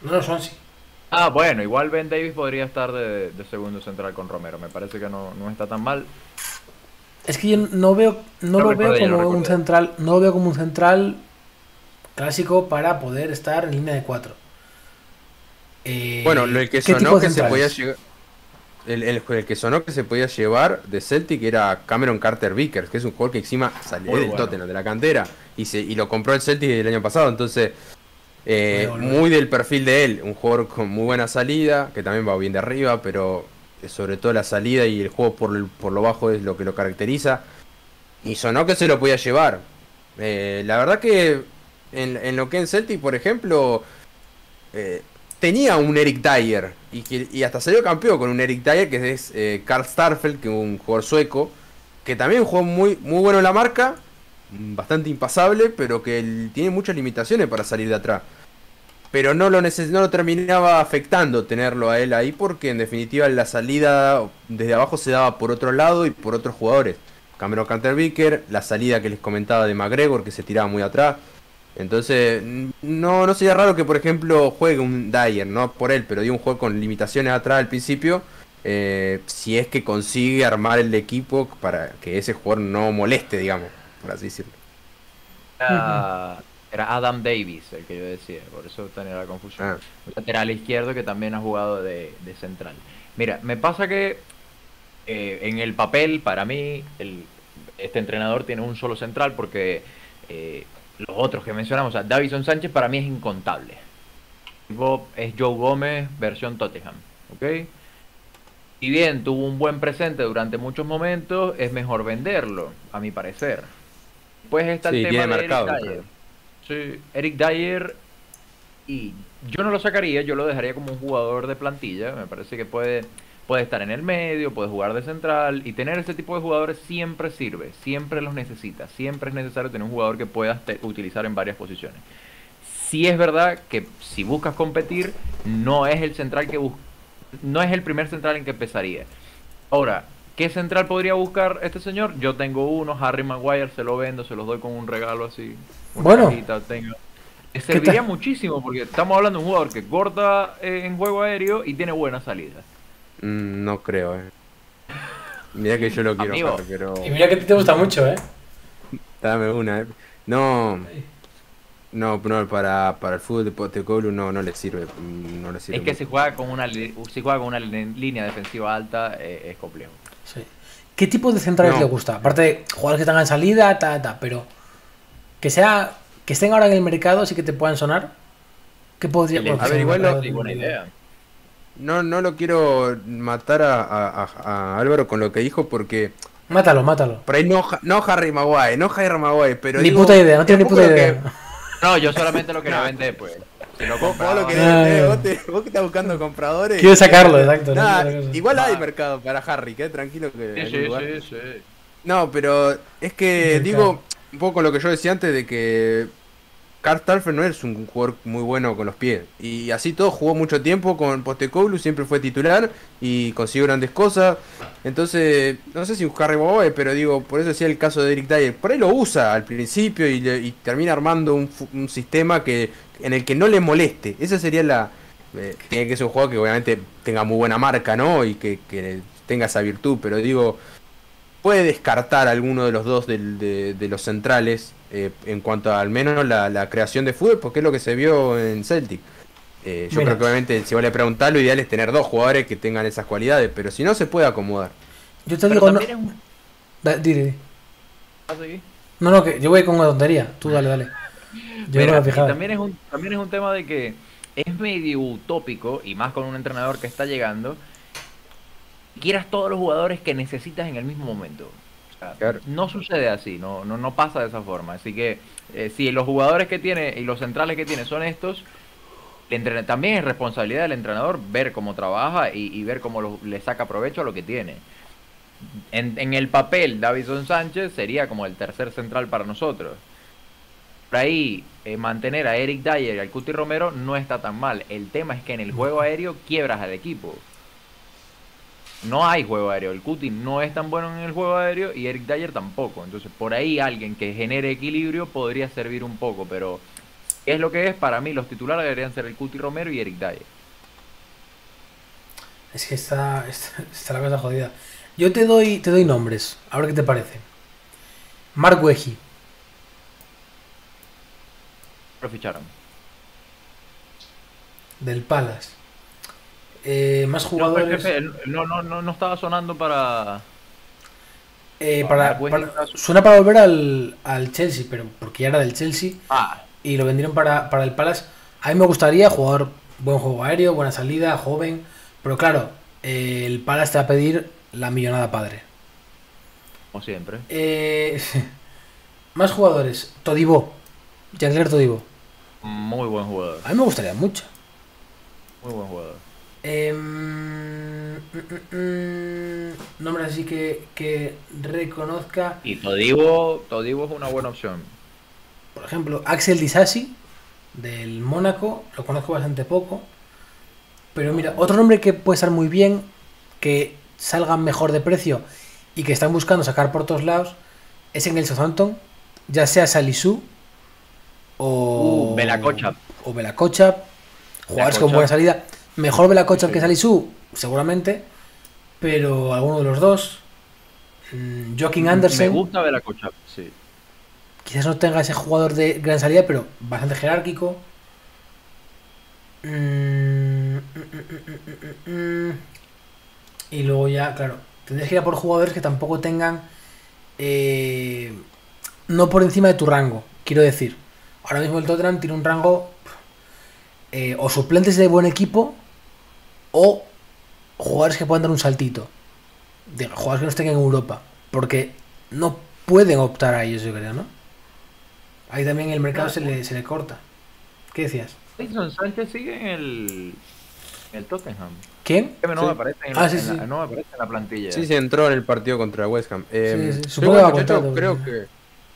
No, Swansea. Ah, bueno, igual Ben Davis podría estar de segundo central con Romero. Me parece que no está tan mal. Es que yo no veo, no Lo lo veo recordé, lo como un recordé. central, no lo veo como un central clásico para poder estar en línea de 4. Bueno, el que ¿Qué tipo sonó de que se podía centrales? llegar. El que sonó que se podía llevar de Celtic era Cameron Carter Vickers, que es un jugador que encima salió Muy del bueno. Tottenham, de la cantera, y lo compró el Celtic el año pasado. Entonces, Podría volver. muy del perfil de él, un jugador con muy buena salida, que también va bien de arriba, pero sobre todo la salida y el juego por lo bajo es lo que lo caracteriza. Y sonó que se lo podía llevar. La verdad que en lo que en Celtic, por ejemplo, eh, tenía un Eric Dyer y hasta salió campeón con un Eric Dyer que es Karl Starfelt, que es un jugador sueco, que también jugó muy bueno en la marca, bastante impasable, pero que él tiene muchas limitaciones para salir de atrás. Pero no lo terminaba afectando tenerlo a él ahí porque en definitiva la salida desde abajo se daba por otro lado y por otros jugadores. Cameron Cantervicker, la salida que les comentaba de McGregor que se tiraba muy atrás. Entonces, no sería raro que por ejemplo juegue un Dyer, no por él, pero dio un juego con limitaciones atrás al principio. Si es que consigue armar el equipo para que ese jugador no moleste, digamos, por así decirlo. Ujú. Era Adam Davis el que yo decía, por eso tenía la confusión. Ah, Un lateral izquierdo que también ha jugado de central. Mira, me pasa que en el papel, para mí, este entrenador tiene un solo central porque los otros que mencionamos, o sea, Davison Sánchez para mí es incontable. Tipo, es Joe Gómez versión Tottenham, ¿ok? Si bien tuvo un buen presente durante muchos momentos, es mejor venderlo, a mi parecer. Pues está el sí, tema tiene de Eric mercado, Dyer. creo. Sí, Eric Dyer, y yo no lo sacaría, yo lo dejaría como un jugador de plantilla. Me parece que puede estar en el medio, puede jugar de central. Y tener ese tipo de jugadores siempre sirve, siempre los necesita. Siempre es necesario tener un jugador que puedas utilizar en varias posiciones. Sí es verdad que si buscas competir, no es el central no es el primer central en que empezaría. Ahora, ¿qué central podría buscar este señor? Yo tengo uno, Harry Maguire, se lo vendo, se los doy con un regalo así, una Bueno, cajita, tengo. Le ¿qué serviría tal? muchísimo porque estamos hablando de un jugador que corta en juego aéreo y tiene buena salida. No creo, Mira que yo lo quiero, Amigo, Harry, pero Y mira que a ti te gusta mucho, ¿eh? dame una. No, no, para el fútbol de Postecoglou no le sirve, no le sirve es que mucho. si juega con una línea defensiva alta es complejo. Sí. ¿Qué tipo de centrales le No, gusta? Aparte de jugadores que tengan salida, pero que sea que estén ahora en el mercado, sí que te puedan sonar. ¿Qué podría? El Bueno, que a estén ver, en el igual mercado, sí, buena digo. idea. no lo quiero matar a Álvaro con lo que dijo porque Mátalo, mátalo. por ahí no Harry Maguire, no Harry Maguire, pero Ni puta digo, idea, no tiene ni tampoco puta lo que. idea. No, yo solamente lo quería No, vender, pues. Si lo vos lo compraba. querés vender, vos que estás buscando compradores. Quiero y querés sacarlo, vender. exacto. No Nada, quiero otra cosa. igual hay Va. mercado para Harry, quedé tranquilo que en Sí, algún sí, lugar. sí, sí. No, pero es que Mercado. digo, un poco lo que yo decía antes de que Karl Starfelt no es un jugador muy bueno con los pies. Y así todo jugó mucho tiempo con Postecoglou, siempre fue titular y consiguió grandes cosas. Entonces, no sé si un Harry Maguire, pero digo, por eso decía el caso de Eric Dyer. Por ahí lo usa al principio y termina armando un sistema en el que no le moleste. Esa sería tiene que ser un jugador que obviamente tenga muy buena marca, ¿no? Y que tenga esa virtud, pero digo puede descartar alguno de los dos de los centrales en cuanto a, al menos la creación de fútbol, porque es lo que se vio en Celtic. Yo creo Mira, que obviamente si vos le preguntás, lo ideal es tener dos jugadores que tengan esas cualidades, pero si no se puede acomodar. yo te Pero digo, no. también es un. Di. ¿Ah, sí? No, no, que yo voy con una tontería. Tú dale, dale. Yo no me Mira, he y fijado. también es un tema de que es medio utópico, y más con un entrenador que está llegando, quieras todos los jugadores que necesitas en el mismo momento. O sea, Claro. no sucede así, no pasa de esa forma. Así que si los jugadores que tiene y los centrales que tiene son estos, también es responsabilidad del entrenador ver cómo trabaja y ver cómo le saca provecho a lo que tiene. En el papel, Davison Sánchez sería como el tercer central para nosotros. Por ahí, mantener a Eric Dyer y al Cuti Romero no está tan mal. El tema es que en el juego aéreo quiebras al equipo. No hay juego aéreo. El Cuti no es tan bueno en el juego aéreo y Eric Dyer tampoco. Entonces, por ahí alguien que genere equilibrio podría servir un poco. Pero, ¿qué es lo que es? Para mí, los titulares deberían ser el Cuti Romero y Eric Dyer. Es que está la cosa jodida. Yo te doy nombres, a ver qué te parece. Mark Wehi, Lo ficharon. del Palace. Más No, jugadores. jefe, no estaba sonando para. Para, Mark Wehi suena para volver al Chelsea, pero porque ya era del Chelsea Ah, y lo vendieron para el Palace. A mí me gustaría jugar buen juego aéreo, buena salida, joven. Pero claro, el Palace te va a pedir la millonada padre. como siempre. Más jugadores. Todibo. Jean-Claire Todibo. Muy buen jugador. A mí me gustaría mucho. Muy buen jugador. Nombre así que reconozca. Y Todibo es una buena opción. Por ejemplo, Axel Disasi, del Mónaco. Lo conozco bastante poco. Pero mira, otro nombre que puede estar muy bien, que salga mejor de precio y que están buscando sacar por todos lados, es en el Southampton, ya sea Salisu o Bella Kotchap. o Bella Kotchap, jugadores con Kotchap. buena salida. Mejor Bella Kotchap Sí. que Salisu, seguramente, pero alguno de los dos. Joaquín Me Andersen, gusta ver a Kotchap, sí. quizás no tenga ese jugador de gran salida, pero bastante jerárquico. Y luego ya, claro, tendrías que ir a por jugadores que tampoco tengan no por encima de tu rango. Quiero decir, ahora mismo el Tottenham tiene un rango o suplentes de buen equipo o jugadores que puedan dar un saltito. Digo, jugadores que no estén en Europa. Porque no pueden optar a ellos, yo creo, ¿no? Ahí también el mercado se le corta. ¿Qué decías? Edson Sánchez sigue en el Tottenham. ¿Quién? Que no Sí. me aparece Sí. no me aparece en la plantilla. Sí, se entró en el partido contra West Ham. Sí, Yo supongo igual, que va muchachos, contado.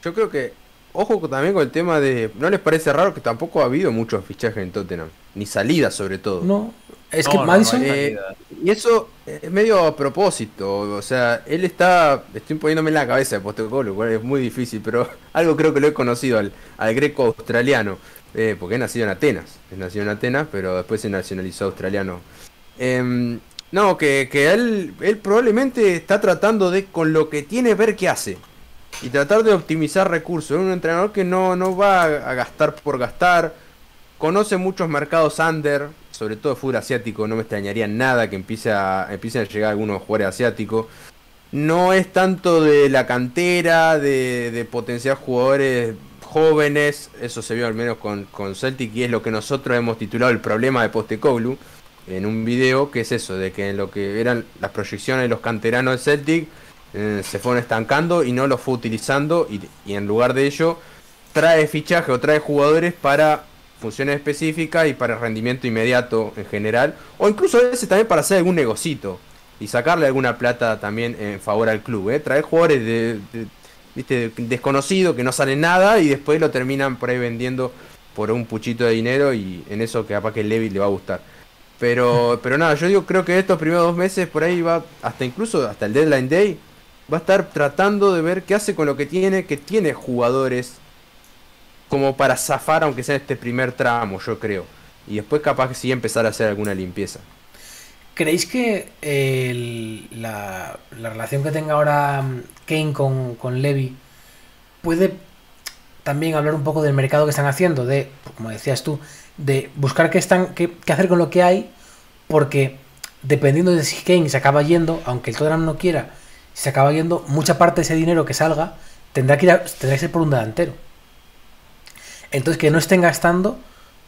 yo creo que, ojo también con el tema de, ¿no les parece raro que tampoco ha habido muchos fichajes en Tottenham? Ni salidas sobre todo. No, es No, que no, Madison. no hay Eh, salida. y eso es medio a propósito, o sea, estoy poniéndome en la cabeza de Postecoglou, cual es muy difícil, pero algo creo que lo he conocido al greco australiano, porque es nacido en Atenas, pero después se nacionalizó australiano. No, que él probablemente está tratando de, con lo que tiene, ver qué hace. Y tratar de optimizar recursos. Es un entrenador que no va a gastar por gastar. Conoce muchos mercados under, sobre todo el fútbol asiático. No me extrañaría nada que empiecen a llegar algunos jugadores asiáticos. No es tanto de la cantera, de potenciar jugadores jóvenes. Eso se vio al menos con Celtic, y es lo que nosotros hemos titulado el problema de Postecoglou en un video, que es eso, de que en lo que eran las proyecciones de los canteranos de Celtic se fueron estancando y no los fue utilizando, y en lugar de ello trae fichaje o trae jugadores para funciones específicas y para rendimiento inmediato en general, o incluso a veces también para hacer algún negocito y sacarle alguna plata también en favor al club, traer jugadores ¿viste? Desconocidos que no salen nada y después lo terminan por ahí vendiendo por un puchito de dinero, y en eso que capaz que el Levy le va a gustar. Pero nada, yo digo, creo que estos primeros 2 meses por ahí va, incluso hasta el Deadline Day, va a estar tratando de ver qué hace con lo que tiene jugadores como para zafar, aunque sea este primer tramo, yo creo. Y después capaz que sí empezar a hacer alguna limpieza. ¿Creéis que la relación que tenga ahora Kane con Levy puede también hablar un poco del mercado que están haciendo? De, como decías tú, de buscar qué hacer con lo que hay, porque dependiendo de si Kane se acaba yendo, aunque el Tottenham no quiera, si se acaba yendo, mucha parte de ese dinero que salga tendrá que ser por un delantero. Entonces que no estén gastando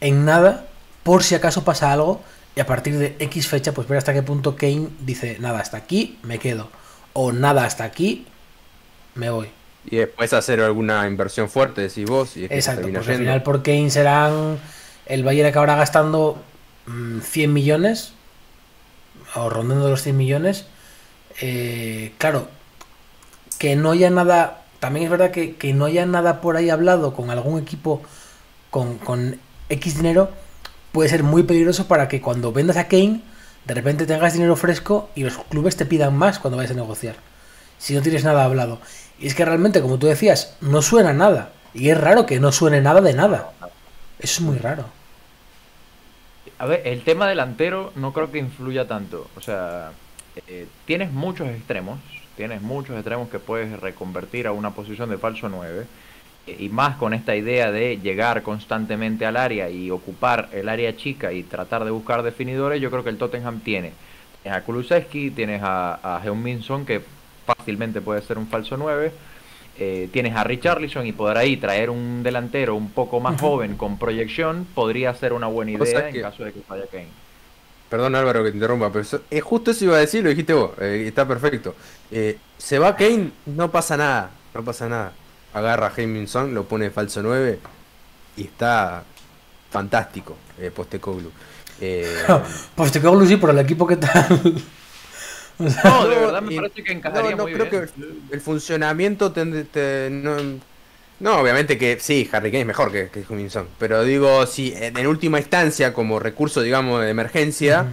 en nada por si acaso pasa algo, y a partir de X fecha pues ver hasta qué punto Kane dice, nada, hasta aquí me quedo, o nada, hasta aquí me voy. Y después hacer alguna inversión fuerte, decís vos, y es que Exacto, termina porque al yendo. final por Kane serán, el Bayern acabará gastando 100 millones o rondando los 100 millones. Claro, que no haya nada, también es verdad que no haya nada por ahí hablado con algún equipo con X dinero, puede ser muy peligroso para que cuando vendas a Kane de repente tengas dinero fresco y los clubes te pidan más cuando vayas a negociar, si no tienes nada hablado. Y es que realmente, como tú decías, no suena nada, y es raro que no suene nada de nada. Eso es muy raro. A ver, el tema delantero no creo que influya tanto. O sea, tienes muchos extremos que puedes reconvertir a una posición de falso 9. Y más con esta idea de llegar constantemente al área y ocupar el área chica y tratar de buscar definidores, yo creo que el Tottenham tiene. Tienes a Kulusevski, tienes a Heung-min Son, que fácilmente puede ser un falso 9. Tienes a Richarlison y por ahí traer un delantero un poco más joven con proyección podría ser una buena idea en caso de que falla Kane. Perdón Álvaro que te interrumpa, pero justo eso iba a decir, lo dijiste vos, está perfecto. Se va Kane, no pasa nada, no pasa nada. Agarra a Heung-min Son, lo pone de falso 9 y está fantástico Postecoglou. Postecoglou sí, por el equipo que tal. O sea, no, de verdad me parece que encajaría muy creo bien. Que el funcionamiento no, obviamente que sí, Harry Kane es mejor que Heung-min Son, pero digo, si en última instancia como recurso, digamos, de emergencia,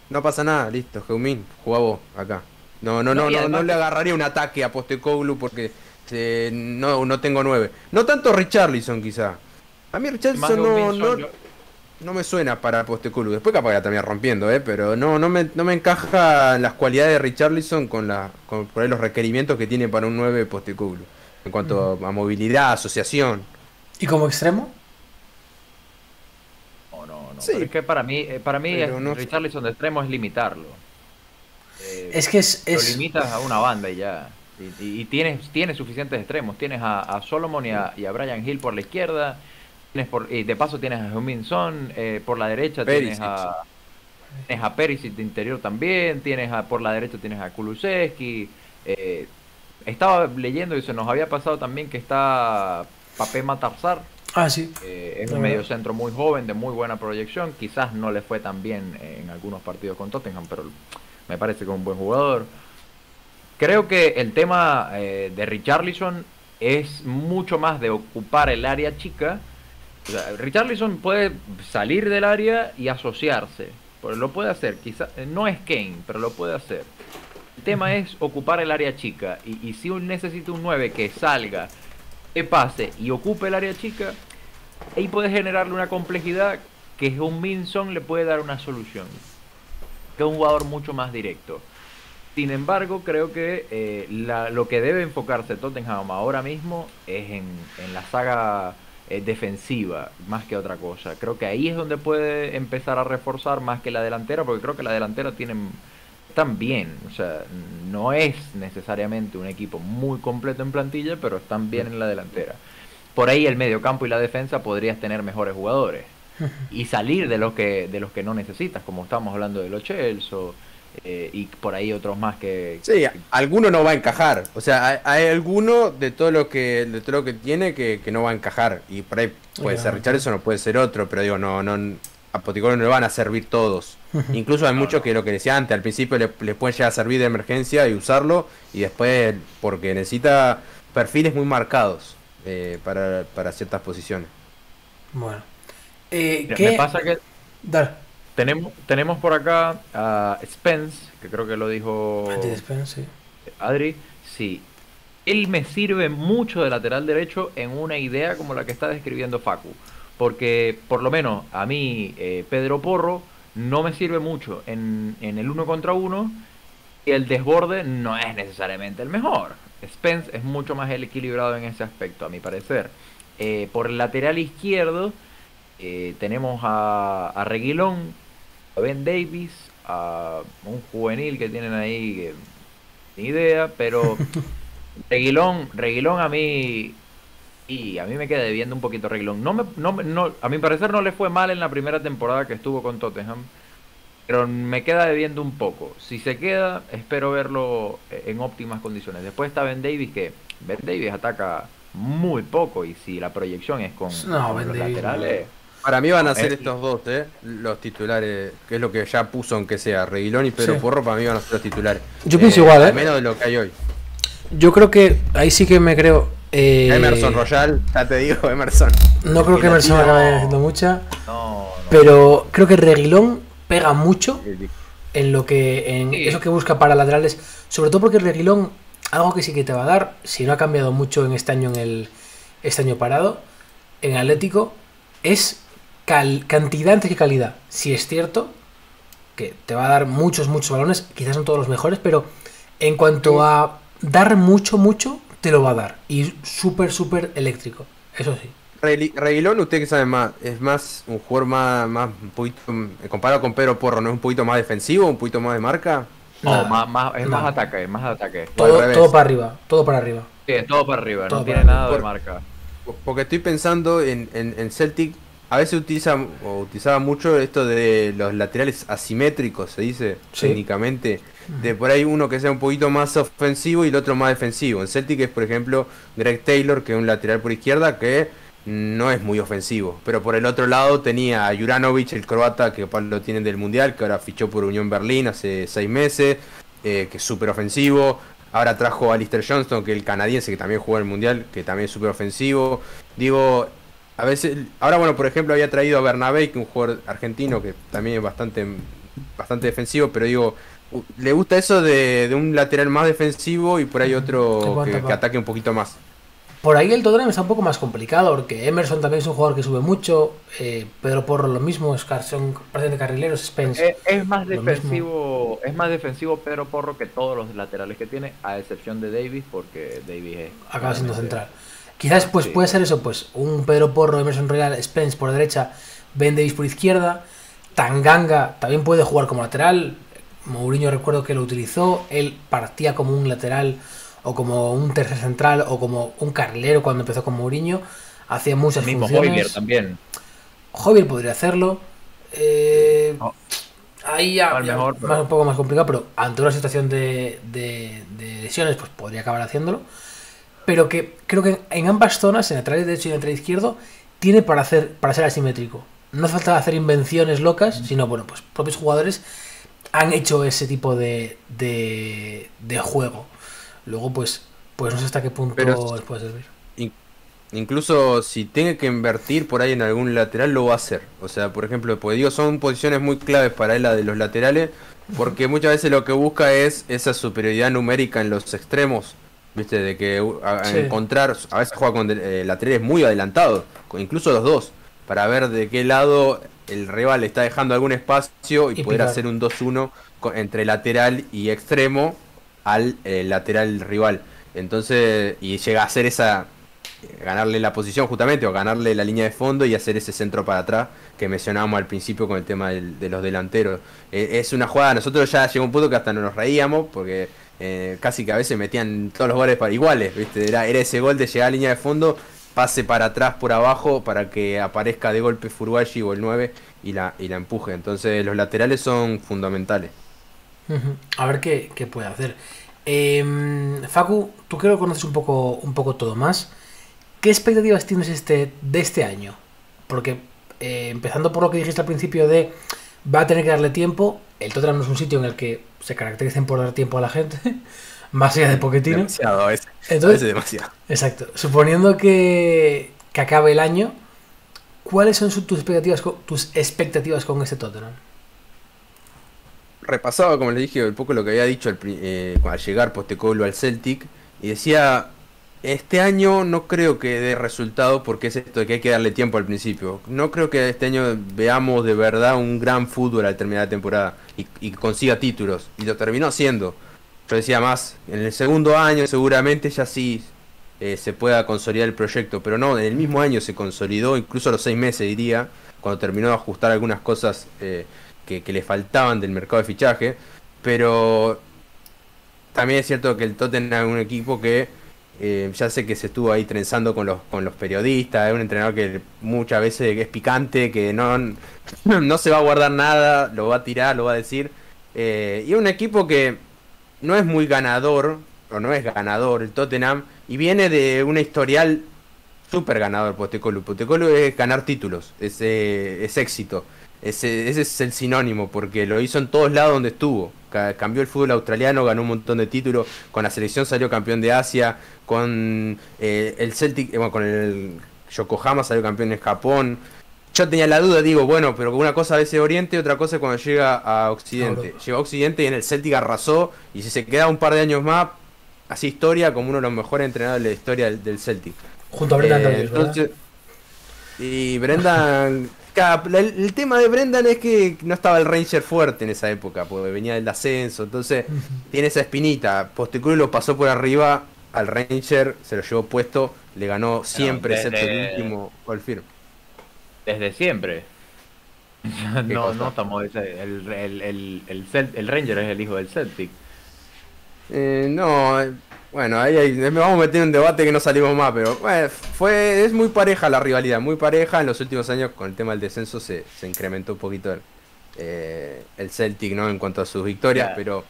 no pasa nada, listo, Heung-min, jugá vos acá. No le agarraría un ataque a Postecoglou porque no tengo 9. No tanto Richarlison quizá. A mí Richarlison no me suena para Postecoglou. Después capaz la termina rompiendo, pero no me encaja las cualidades de Richarlison con por ahí los requerimientos que tiene para un 9 Postecoglou. En cuanto a movilidad, asociación. ¿Y como extremo? No. Sí, pero es que para mí Richarlison de extremo es limitarlo. Es que lo limitas a una banda y ya. Y tienes suficientes extremos. Tienes a Solomon y a Brian Hill por la izquierda. Y de paso tienes a Heung-min Son. Por la derecha tienes a Perisic de interior también. Por la derecha tienes a Kulusevski. Estaba leyendo y se nos había pasado también que está Pape Matar Sarr. Ah, sí. Es un mediocentro muy joven, de muy buena proyección. Quizás no le fue tan bien en algunos partidos con Tottenham, pero me parece que es un buen jugador. Creo que el tema de Richarlison es mucho más de ocupar el área chica. O sea, Richarlison puede salir del área y asociarse. Pues lo puede hacer. Quizás no es Kane, pero lo puede hacer. El tema es ocupar el área chica. Y si necesita un 9 que salga, que pase y ocupe el área chica, ahí puede generarle una complejidad que Heung-min Son le puede dar una solución. Que es un jugador mucho más directo. Sin embargo, creo que lo que debe enfocarse Tottenham ahora mismo es en la saga defensiva, más que otra cosa. Creo que ahí es donde puede empezar a reforzar más que la delantera, porque creo que la delantera están bien. O sea, no es necesariamente un equipo muy completo en plantilla, pero están bien en la delantera. Por ahí el mediocampo y la defensa podrías tener mejores jugadores y salir de los que no necesitas, como estamos hablando de los Chelsea y por ahí otros más que... Sí, alguno no va a encajar. O sea, hay alguno de todo lo que tiene que no va a encajar. Y por ahí puede ser Richarlison o puede ser otro, pero digo, a Postecoglou no le van a servir todos. Incluso hay muchos que lo que decía antes, al principio le pueden llegar a servir de emergencia y usarlo, y después porque necesita perfiles muy marcados para ciertas posiciones. Bueno. Me pasa que... Dale. Tenemos por acá a Spence, que creo que lo dijo Spence, sí. Adri. Sí, él me sirve mucho de lateral derecho en una idea como la que está describiendo Facu. Porque por lo menos a mí Pedro Porro no me sirve mucho en el 1 contra 1 y el desborde no es necesariamente el mejor. Spence es mucho más equilibrado en ese aspecto, a mi parecer. Por el lateral izquierdo tenemos a Reguilón, a Ben Davies, a un juvenil que tienen ahí, ni idea, pero Reguilón a mí... Y a mí me queda debiendo un poquito Reguilón. A mi parecer no le fue mal en la primera temporada que estuvo con Tottenham, pero me queda debiendo un poco. Si se queda, espero verlo en óptimas condiciones. Después está Ben Davies, que Ben Davies ataca muy poco, y si la proyección es con los laterales... Para mí van a ser estos dos, los titulares, que es lo que ya puso, aunque sea Reguilón y Pedro Porro, para mí van a ser los titulares. Yo pienso igual, al menos de lo que hay hoy. Yo creo que ahí sí que me creo... Emerson Royal, ya te digo, Emerson. No creo que Emerson acabe haciendo mucha. Pero creo que Reguilón pega mucho en eso que busca para laterales. Sobre todo porque Reguilón, algo que sí que te va a dar, si no ha cambiado mucho en este año parado, en Atlético, es cantidad antes que calidad. Si es cierto que te va a dar muchos balones, quizás son todos los mejores, pero en cuanto a dar mucho, te lo va a dar. Y súper eléctrico, eso sí. Reguilón, usted que sabe más, es más un jugador más un poquito, comparado con Pedro Porro, ¿no es un poquito más defensivo, un poquito más de marca? No, más ataque, más ataque. Todo para arriba, todo para arriba. Sí, es todo para arriba, todo no tiene nada de marca. Porque estoy pensando en Celtic, a veces utilizaba mucho esto de los laterales asimétricos, se dice técnicamente. De por ahí uno que sea un poquito más ofensivo y el otro más defensivo. En Celtic es, por ejemplo, Greg Taylor, que es un lateral por izquierda que no es muy ofensivo. Pero por el otro lado tenía a Juranovic, el croata, que lo tienen del Mundial, que ahora fichó por Unión Berlín hace 6 meses, que es súper ofensivo. Ahora trajo a Alistair Johnston, que es el canadiense, que también jugó en el Mundial, que también es súper ofensivo. Digo, a veces... Ahora, bueno, por ejemplo, había traído a Bernabé, que es un jugador argentino, que también es bastante defensivo, pero digo... Le gusta eso de un lateral más defensivo y por ahí otro que ataque un poquito más. Por ahí el Tottenham está un poco más complicado, porque Emerson también es un jugador que sube mucho, Pedro Porro lo mismo, son prácticamente carrileros, Spence. Es más defensivo Pedro Porro que todos los laterales que tiene, a excepción de Davis, porque Davis acaba siendo central. Quizás pues sí, puede ser eso, pues un Pedro Porro, Emerson Royal, Spence por derecha, Ben Davis por izquierda, Tanganga también puede jugar como lateral. Mourinho recuerdo que lo utilizó, él partía como un lateral o como un tercer central o como un carrilero cuando empezó con Mourinho, hacía muchas funciones. Hoybier también. Hoybier podría hacerlo. Ahí ya un poco más complicado, pero ante una situación de lesiones pues podría acabar haciéndolo. Pero que creo que en ambas zonas, en el lateral derecho y en el lateral izquierdo, tiene para ser asimétrico. No hace falta hacer invenciones locas, sino bueno, pues propios jugadores han hecho ese tipo de juego. Luego, pues no sé hasta qué punto les puede servir. Incluso si tiene que invertir por ahí en algún lateral, lo va a hacer. O sea, por ejemplo, pues digo, son posiciones muy claves para él, la de los laterales, porque muchas veces lo que busca es esa superioridad numérica en los extremos. ¿Viste? De que encontrar, a veces juega con laterales muy adelantados, incluso los dos, para ver de qué lado el rival está dejando algún espacio y poder hacer un 2-1 entre lateral y extremo al lateral rival. Entonces, y llega a hacer ganarle la posición justamente, o ganarle la línea de fondo y hacer ese centro para atrás que mencionábamos al principio con el tema de los delanteros. Es una jugada, nosotros ya llegó un punto que hasta no nos reíamos porque casi que a veces metían todos los goles iguales, ¿viste? Era ese gol de llegar a línea de fondo, pase para atrás por abajo para que aparezca de golpe Furuhashi o el 9 y la empuje. Entonces los laterales son fundamentales. A ver qué puede hacer. Facu, tú creo que conoces un poco todo más. ¿Qué expectativas tienes de este año? Porque empezando por lo que dijiste al principio de va a tener que darle tiempo, el Tottenham no es un sitio en el que se caractericen por dar tiempo a la gente, más allá de Pochettino. Demasiado, a veces demasiado. Exacto. Suponiendo que acabe el año, ¿cuáles son tus expectativas con este Tottenham? Repasaba, como le dije, un poco lo que había dicho al llegar Postecoglou al Celtic, y decía, este año no creo que dé resultado porque es esto de que hay que darle tiempo al principio. No creo que este año veamos de verdad un gran fútbol al terminar la temporada y consiga títulos, y lo terminó haciendo. Yo decía más, en el segundo año seguramente ya sí se pueda consolidar el proyecto, pero no, en el mismo año se consolidó, incluso a los 6 meses diría, cuando terminó de ajustar algunas cosas que le faltaban del mercado de fichaje. Pero también es cierto que el Tottenham es un equipo que ya sé que se estuvo ahí trenzando con los periodistas, es un entrenador que muchas veces es picante, que no se va a guardar nada, lo va a tirar, lo va a decir, y es un equipo que no es muy ganador, o no es ganador el Tottenham, y viene de una historial súper ganador. Postecoglou es ganar títulos, es éxito. Ese es el sinónimo, porque lo hizo en todos lados donde estuvo. Cambió el fútbol australiano, ganó un montón de títulos, con la selección salió campeón de Asia, con el Celtic, con el Yokohama salió campeón en Japón. Yo tenía la duda, digo, bueno, pero una cosa a veces Oriente, otra cosa cuando llega a Occidente. Llegó a Occidente y en el Celtic arrasó, y si se queda un par de años más, así historia como uno de los mejores entrenadores de la historia del Celtic. Junto a Brendan también, ¿verdad? Y Brendan... El tema de Brendan es que no estaba el Ranger fuerte en esa época, porque venía del ascenso, entonces tiene esa espinita. Postecoglou lo pasó por arriba al Ranger, se lo llevó puesto, le ganó siempre, excepto el último All Firm. Desde siempre. No estamos... El Ranger es el hijo del Celtic. Bueno, ahí me vamos a meter en un debate que no salimos más, pero bueno, es muy pareja la rivalidad, muy pareja. En los últimos años con el tema del descenso se incrementó un poquito el Celtic, ¿no? En cuanto a sus victorias, pero...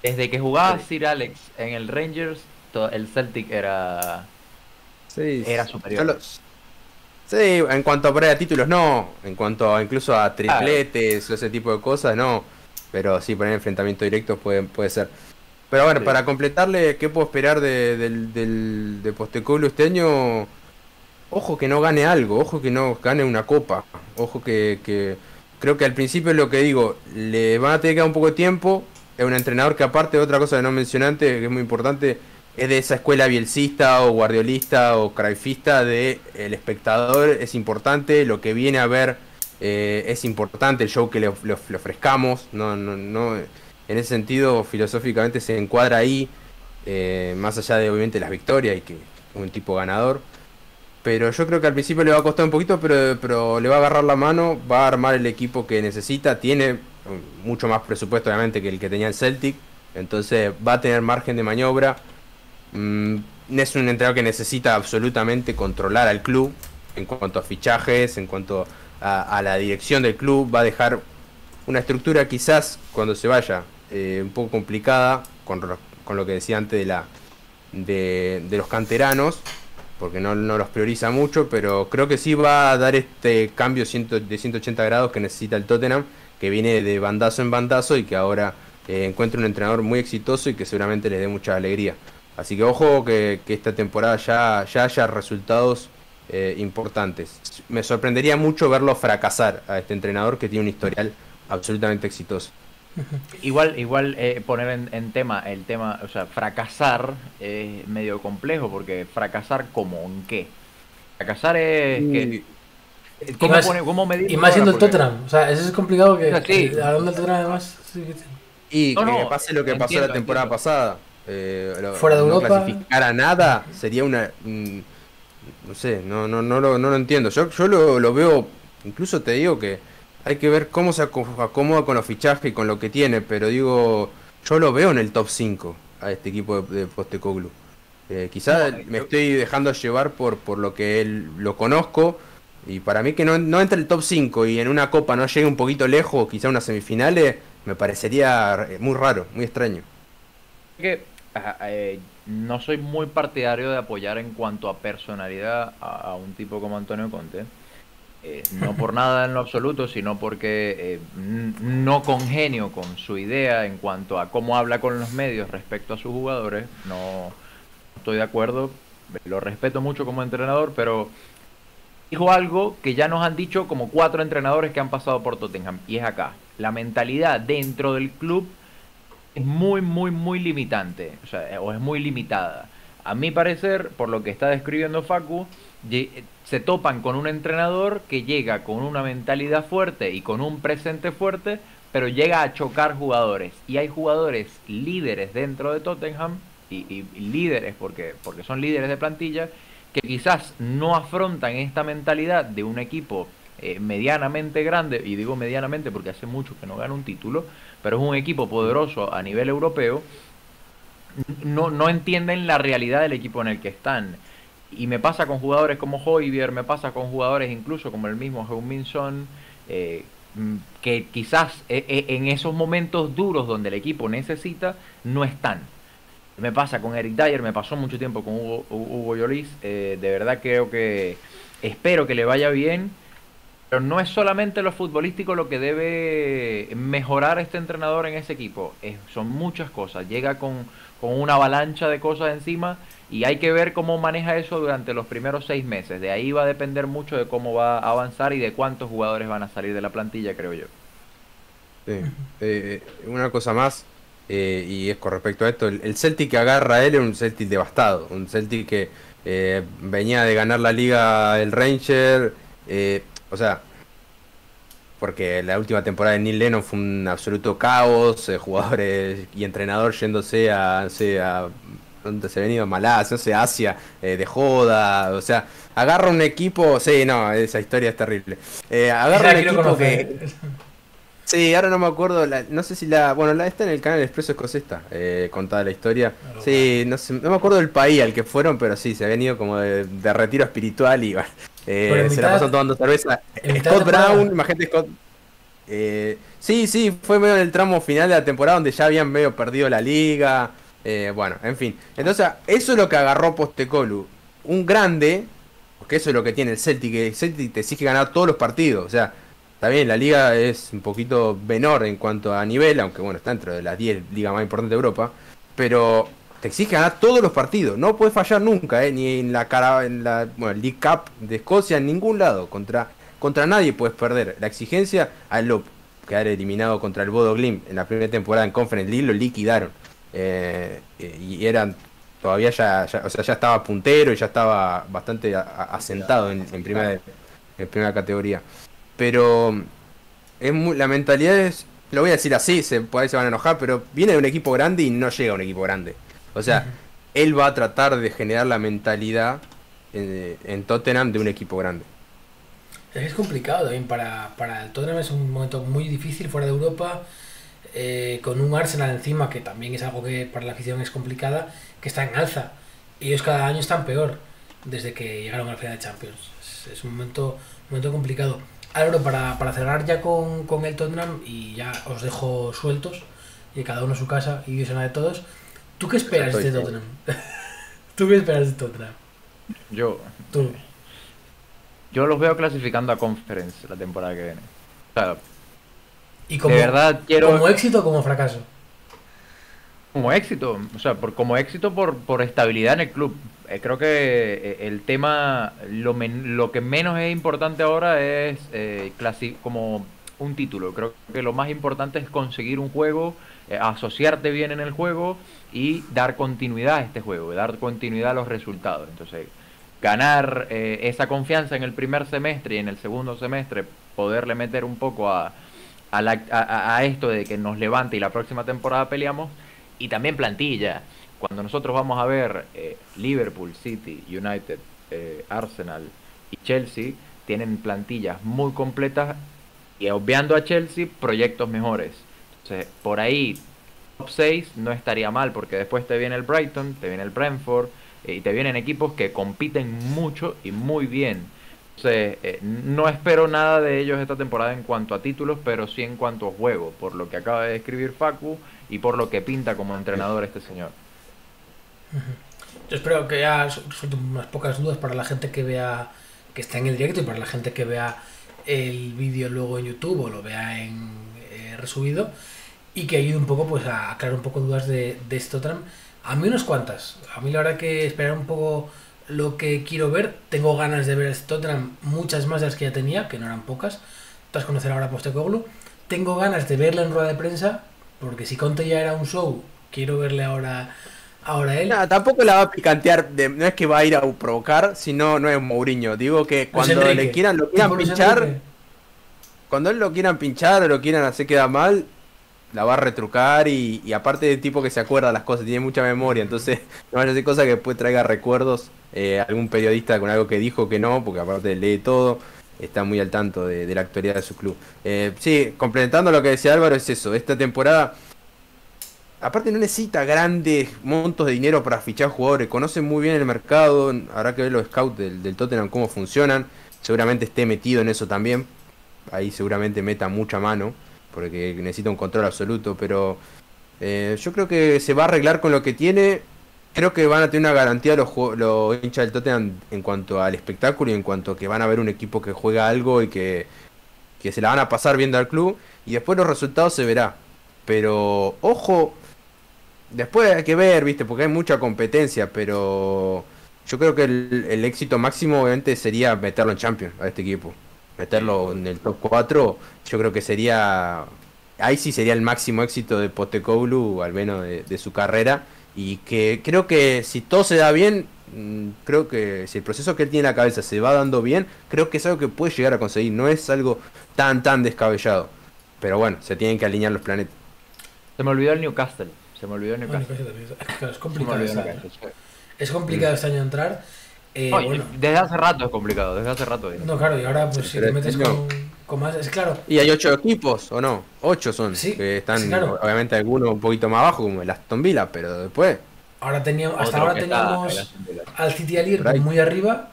Desde que jugaba Sir Alex en el Rangers, el Celtic era superior. Sí, en cuanto a por títulos no, en cuanto incluso a tripletes o ese tipo de cosas no, pero sí, poner enfrentamientos directos puede ser. Pero bueno, para completarle, ¿qué puedo esperar de Postecoglou este año? Ojo que no gane algo, ojo que no gane una copa, ojo que creo que al principio es lo que digo, le van a tener que dar un poco de tiempo. Es un entrenador que, aparte de otra cosa que no mencioné antes, que es muy importante, es de esa escuela bielcista o guardiolista o cruyffista de el espectador es importante, lo que viene a ver es importante, el show que le ofrezcamos, no, en ese sentido filosóficamente se encuadra ahí, más allá de obviamente las victorias y que es un tipo ganador. Pero yo creo que al principio le va a costar un poquito, pero le va a agarrar la mano, va a armar el equipo que necesita, tiene mucho más presupuesto obviamente que el que tenía el Celtic, entonces va a tener margen de maniobra. Es un entrenador que necesita absolutamente controlar al club en cuanto a fichajes, en cuanto a la dirección del club. Va a dejar una estructura quizás cuando se vaya un poco complicada con lo que decía antes de los canteranos, porque no los prioriza mucho, pero creo que sí va a dar este cambio de 180 grados que necesita el Tottenham, que viene de bandazo en bandazo y que ahora encuentra un entrenador muy exitoso y que seguramente les dé mucha alegría. Así que ojo que esta temporada ya haya resultados importantes. Me sorprendería mucho verlo fracasar a este entrenador que tiene un historial absolutamente exitoso. Igual poner en tema el tema, o sea, fracasar es medio complejo, porque fracasar ¿cómo? ¿En qué? Fracasar es que... ¿Cómo medir? Y más siendo el Tottenham, o sea, eso es complicado que... Sí. Hablando del Tottenham además... Y que pase lo que pasó la temporada pasada. Fuera de Europa. No clasificar a nada sería una... no sé, no lo entiendo. Yo lo veo, incluso te digo que hay que ver cómo se acomoda con los fichajes y con lo que tiene, pero digo, yo lo veo en el top 5 a este equipo de Postecoglou. Quizás me estoy dejando llevar por lo que él lo conozco, y para mí que no entre el top 5 y en una copa no llegue un poquito lejos, quizás unas semifinales, me parecería muy raro, muy extraño. Que no soy muy partidario de apoyar en cuanto a personalidad a un tipo como Antonio Conte. No por nada en lo absoluto, sino porque no congenio con su idea en cuanto a cómo habla con los medios respecto a sus jugadores. No estoy de acuerdo, lo respeto mucho como entrenador, pero dijo algo que ya nos han dicho como 4 entrenadores que han pasado por Tottenham, y es acá: la mentalidad dentro del club es muy limitante, o es muy limitada. A mi parecer, por lo que está describiendo Facu, se topan con un entrenador que llega con una mentalidad fuerte y con un presente fuerte, pero llega a chocar jugadores. Y hay jugadores líderes dentro de Tottenham, y líderes porque son líderes de plantilla, que quizás no afrontan esta mentalidad de un equipo medianamente grande, y digo medianamente porque hace mucho que no gana un título, pero es un equipo poderoso a nivel europeo. No entienden la realidad del equipo en el que están. Y me pasa con jugadores como Højbjerg, me pasa con jugadores incluso como el mismo Heung-min Son, que quizás en esos momentos duros donde el equipo necesita, no están. Me pasa con Eric Dyer, me pasó mucho tiempo con Hugo Lloris. De verdad espero que le vaya bien, pero no es solamente lo futbolístico lo que debe mejorar este entrenador en ese equipo. Son muchas cosas, llega con una avalancha de cosas encima, y hay que ver cómo maneja eso durante los primeros 6 meses. De ahí va a depender mucho de cómo va a avanzar y de cuántos jugadores van a salir de la plantilla, creo yo. Sí. Una cosa más, y es con respecto a esto, el Celtic que agarra a él es un Celtic devastado, un Celtic que venía de ganar la liga el Ranger, O sea, porque la última temporada de Neil Lennon fue un absoluto caos, jugadores y entrenador yéndose a, no sé, a ¿dónde se ha venido? Malasia, no sé, Asia, de joda, o sea, agarra un equipo, sí, no, esa historia es terrible. Agarra un equipo que... Sí, ahora no me acuerdo, no sé si bueno, está en el canal Expreso Escocés, contada la historia. Sí, no sé, no me acuerdo del país al que fueron, pero sí, se ha venido como de retiro espiritual y bueno, se la pasó tomando cerveza. Scott Brown, imagínate Scott. Sí, fue medio en el tramo final de la temporada donde ya habían medio perdido la liga. Bueno, en fin. Entonces, eso es lo que agarró Postecoglou. Un grande, porque eso es lo que tiene el Celtic, que el Celtic te exige ganar todos los partidos. O sea, está bien, la liga es un poquito menor en cuanto a nivel, aunque bueno, está dentro de las 10 ligas más importantes de Europa. Pero te exige ganar todos los partidos. No puedes fallar nunca, ni en bueno, el League Cup de Escocia, en ningún lado. Contra nadie puedes perder. La exigencia al quedar eliminado contra el Bodo Glimt en la primera temporada en Conference League, lo liquidaron. Y eran todavía o sea, ya estaba puntero y ya estaba bastante asentado en primera categoría. Pero la mentalidad es, lo voy a decir así, por ahí se van a enojar, pero viene de un equipo grande y no llega a un equipo grande. O sea, él va a tratar de generar la mentalidad en Tottenham de un equipo grande. Es complicado también para el Tottenham, es un momento muy difícil fuera de Europa, con un Arsenal encima, que también es algo que para la afición es complicada, que está en alza. Y ellos cada año están peor desde que llegaron a la final de Champions. Es un momento complicado. Álvaro, para cerrar ya con el Tottenham, y ya os dejo sueltos, y cada uno a su casa y Dios en la de todos, ¿tú qué esperas de Tottenham? ¿Tú qué esperas de Tottenham? Yo los veo clasificando a Conference la temporada que viene. O sea, y como, de verdad quiero... ¿Como éxito o como fracaso? Como éxito, o sea, como éxito por estabilidad en el club. Creo que el tema, lo que menos es importante ahora es como un título. Creo que lo más importante es conseguir un juego, asociarte bien en el juego y dar continuidad a este juego, dar continuidad a los resultados. Entonces, ganar esa confianza en el primer semestre y en el segundo semestre, poderle meter un poco a esto de que nos levante y la próxima temporada peleamos. Y también plantilla. Cuando nosotros vamos a ver Liverpool, City, United, Arsenal y Chelsea, tienen plantillas muy completas y, obviando a Chelsea, proyectos mejores. Entonces, por ahí, top 6 no estaría mal, porque después te viene el Brighton, te viene el Brentford, y te vienen equipos que compiten mucho y muy bien. Entonces, no espero nada de ellos esta temporada en cuanto a títulos, pero sí en cuanto a juego, por lo que acaba de describir Facu y por lo que pinta como entrenador este señor. Yo espero que ya suelte unas pocas dudas para la gente que vea, que está en el directo, y para la gente que vea el vídeo luego en YouTube o lo vea en resubido, y que ayude un poco pues a aclarar un poco dudas de Tottenham. A mí unas cuantas. A mí la verdad que esperar un poco lo que quiero ver. Tengo ganas de ver Tottenham, muchas más de las que ya tenía, que no eran pocas, tras conocer ahora a Postecoglou. Tengo ganas de verle en rueda de prensa, porque si Conte ya era un show, quiero verle ahora él. No, tampoco la va a picantear, no es que va a ir a provocar, sino no es Mourinho. Digo que cuando lo quieran pinchar, cuando él lo quieran pinchar o lo quieran hacer quedar mal, la va a retrucar y aparte de tipo que se acuerda las cosas, tiene mucha memoria, entonces no vaya a hacer cosas que después traiga recuerdos, algún periodista con algo que dijo que no, porque aparte lee todo, está muy al tanto de la actualidad de su club. Sí, complementando lo que decía Álvaro, es eso, esta temporada, aparte no necesita grandes montos de dinero para fichar jugadores, conoce muy bien el mercado, habrá que ver los scouts del Tottenham cómo funcionan, seguramente esté metido en eso también, ahí seguramente meta mucha mano, porque necesita un control absoluto, pero yo creo que se va a arreglar con lo que tiene. Creo que van a tener una garantía los hinchas del Tottenham en cuanto al espectáculo y en cuanto a que van a ver un equipo que juega algo y que se la van a pasar viendo al club, y después los resultados se verá. Pero ojo, después hay que ver, viste, porque hay mucha competencia, pero yo creo que el éxito máximo obviamente sería meterlo en Champions a este equipo. Meterlo en el top 4, yo creo que sería... Ahí sí sería el máximo éxito de Postecoglou, al menos de su carrera, y que creo que si todo se da bien, creo que si el proceso que él tiene en la cabeza se va dando bien, creo que es algo que puede llegar a conseguir, no es algo tan descabellado. Pero bueno, se tienen que alinear los planetas. Se me olvidó el Newcastle. Se me olvidó el Bueno, Newcastle. claro, es Se me complicado, olvidó el este año. Newcastle. Es complicado este año entrar. No, Bueno, desde hace rato es complicado, desde hace rato. no, claro, y ahora pues si Pero te metes este año- con más, es claro. Y hay 8 equipos, ¿o no? 8 son, Sí, que están, sí, claro. obviamente algunos un poquito más abajo, como el Aston Villa, pero después... Ahora teníamos, hasta Otro ahora que está teníamos en la Aston al City y al Por Liverpool ahí. muy arriba,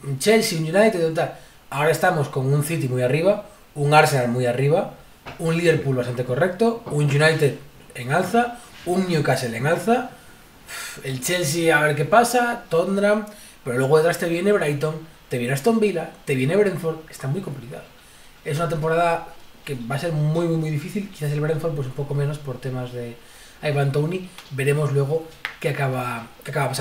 un Chelsea, un United, tal. Ahora estamos con un City muy arriba, un Arsenal muy arriba, un Liverpool bastante correcto, un United en alza, un Newcastle en alza, el Chelsea a ver qué pasa, Tottenham, pero luego detrás te viene Brighton, te viene Aston Villa, te viene Brentford, está muy complicado. Es una temporada que va a ser muy difícil, quizás el Brentford pues un poco menos por temas de Ivan Toney, veremos luego qué acaba pasando.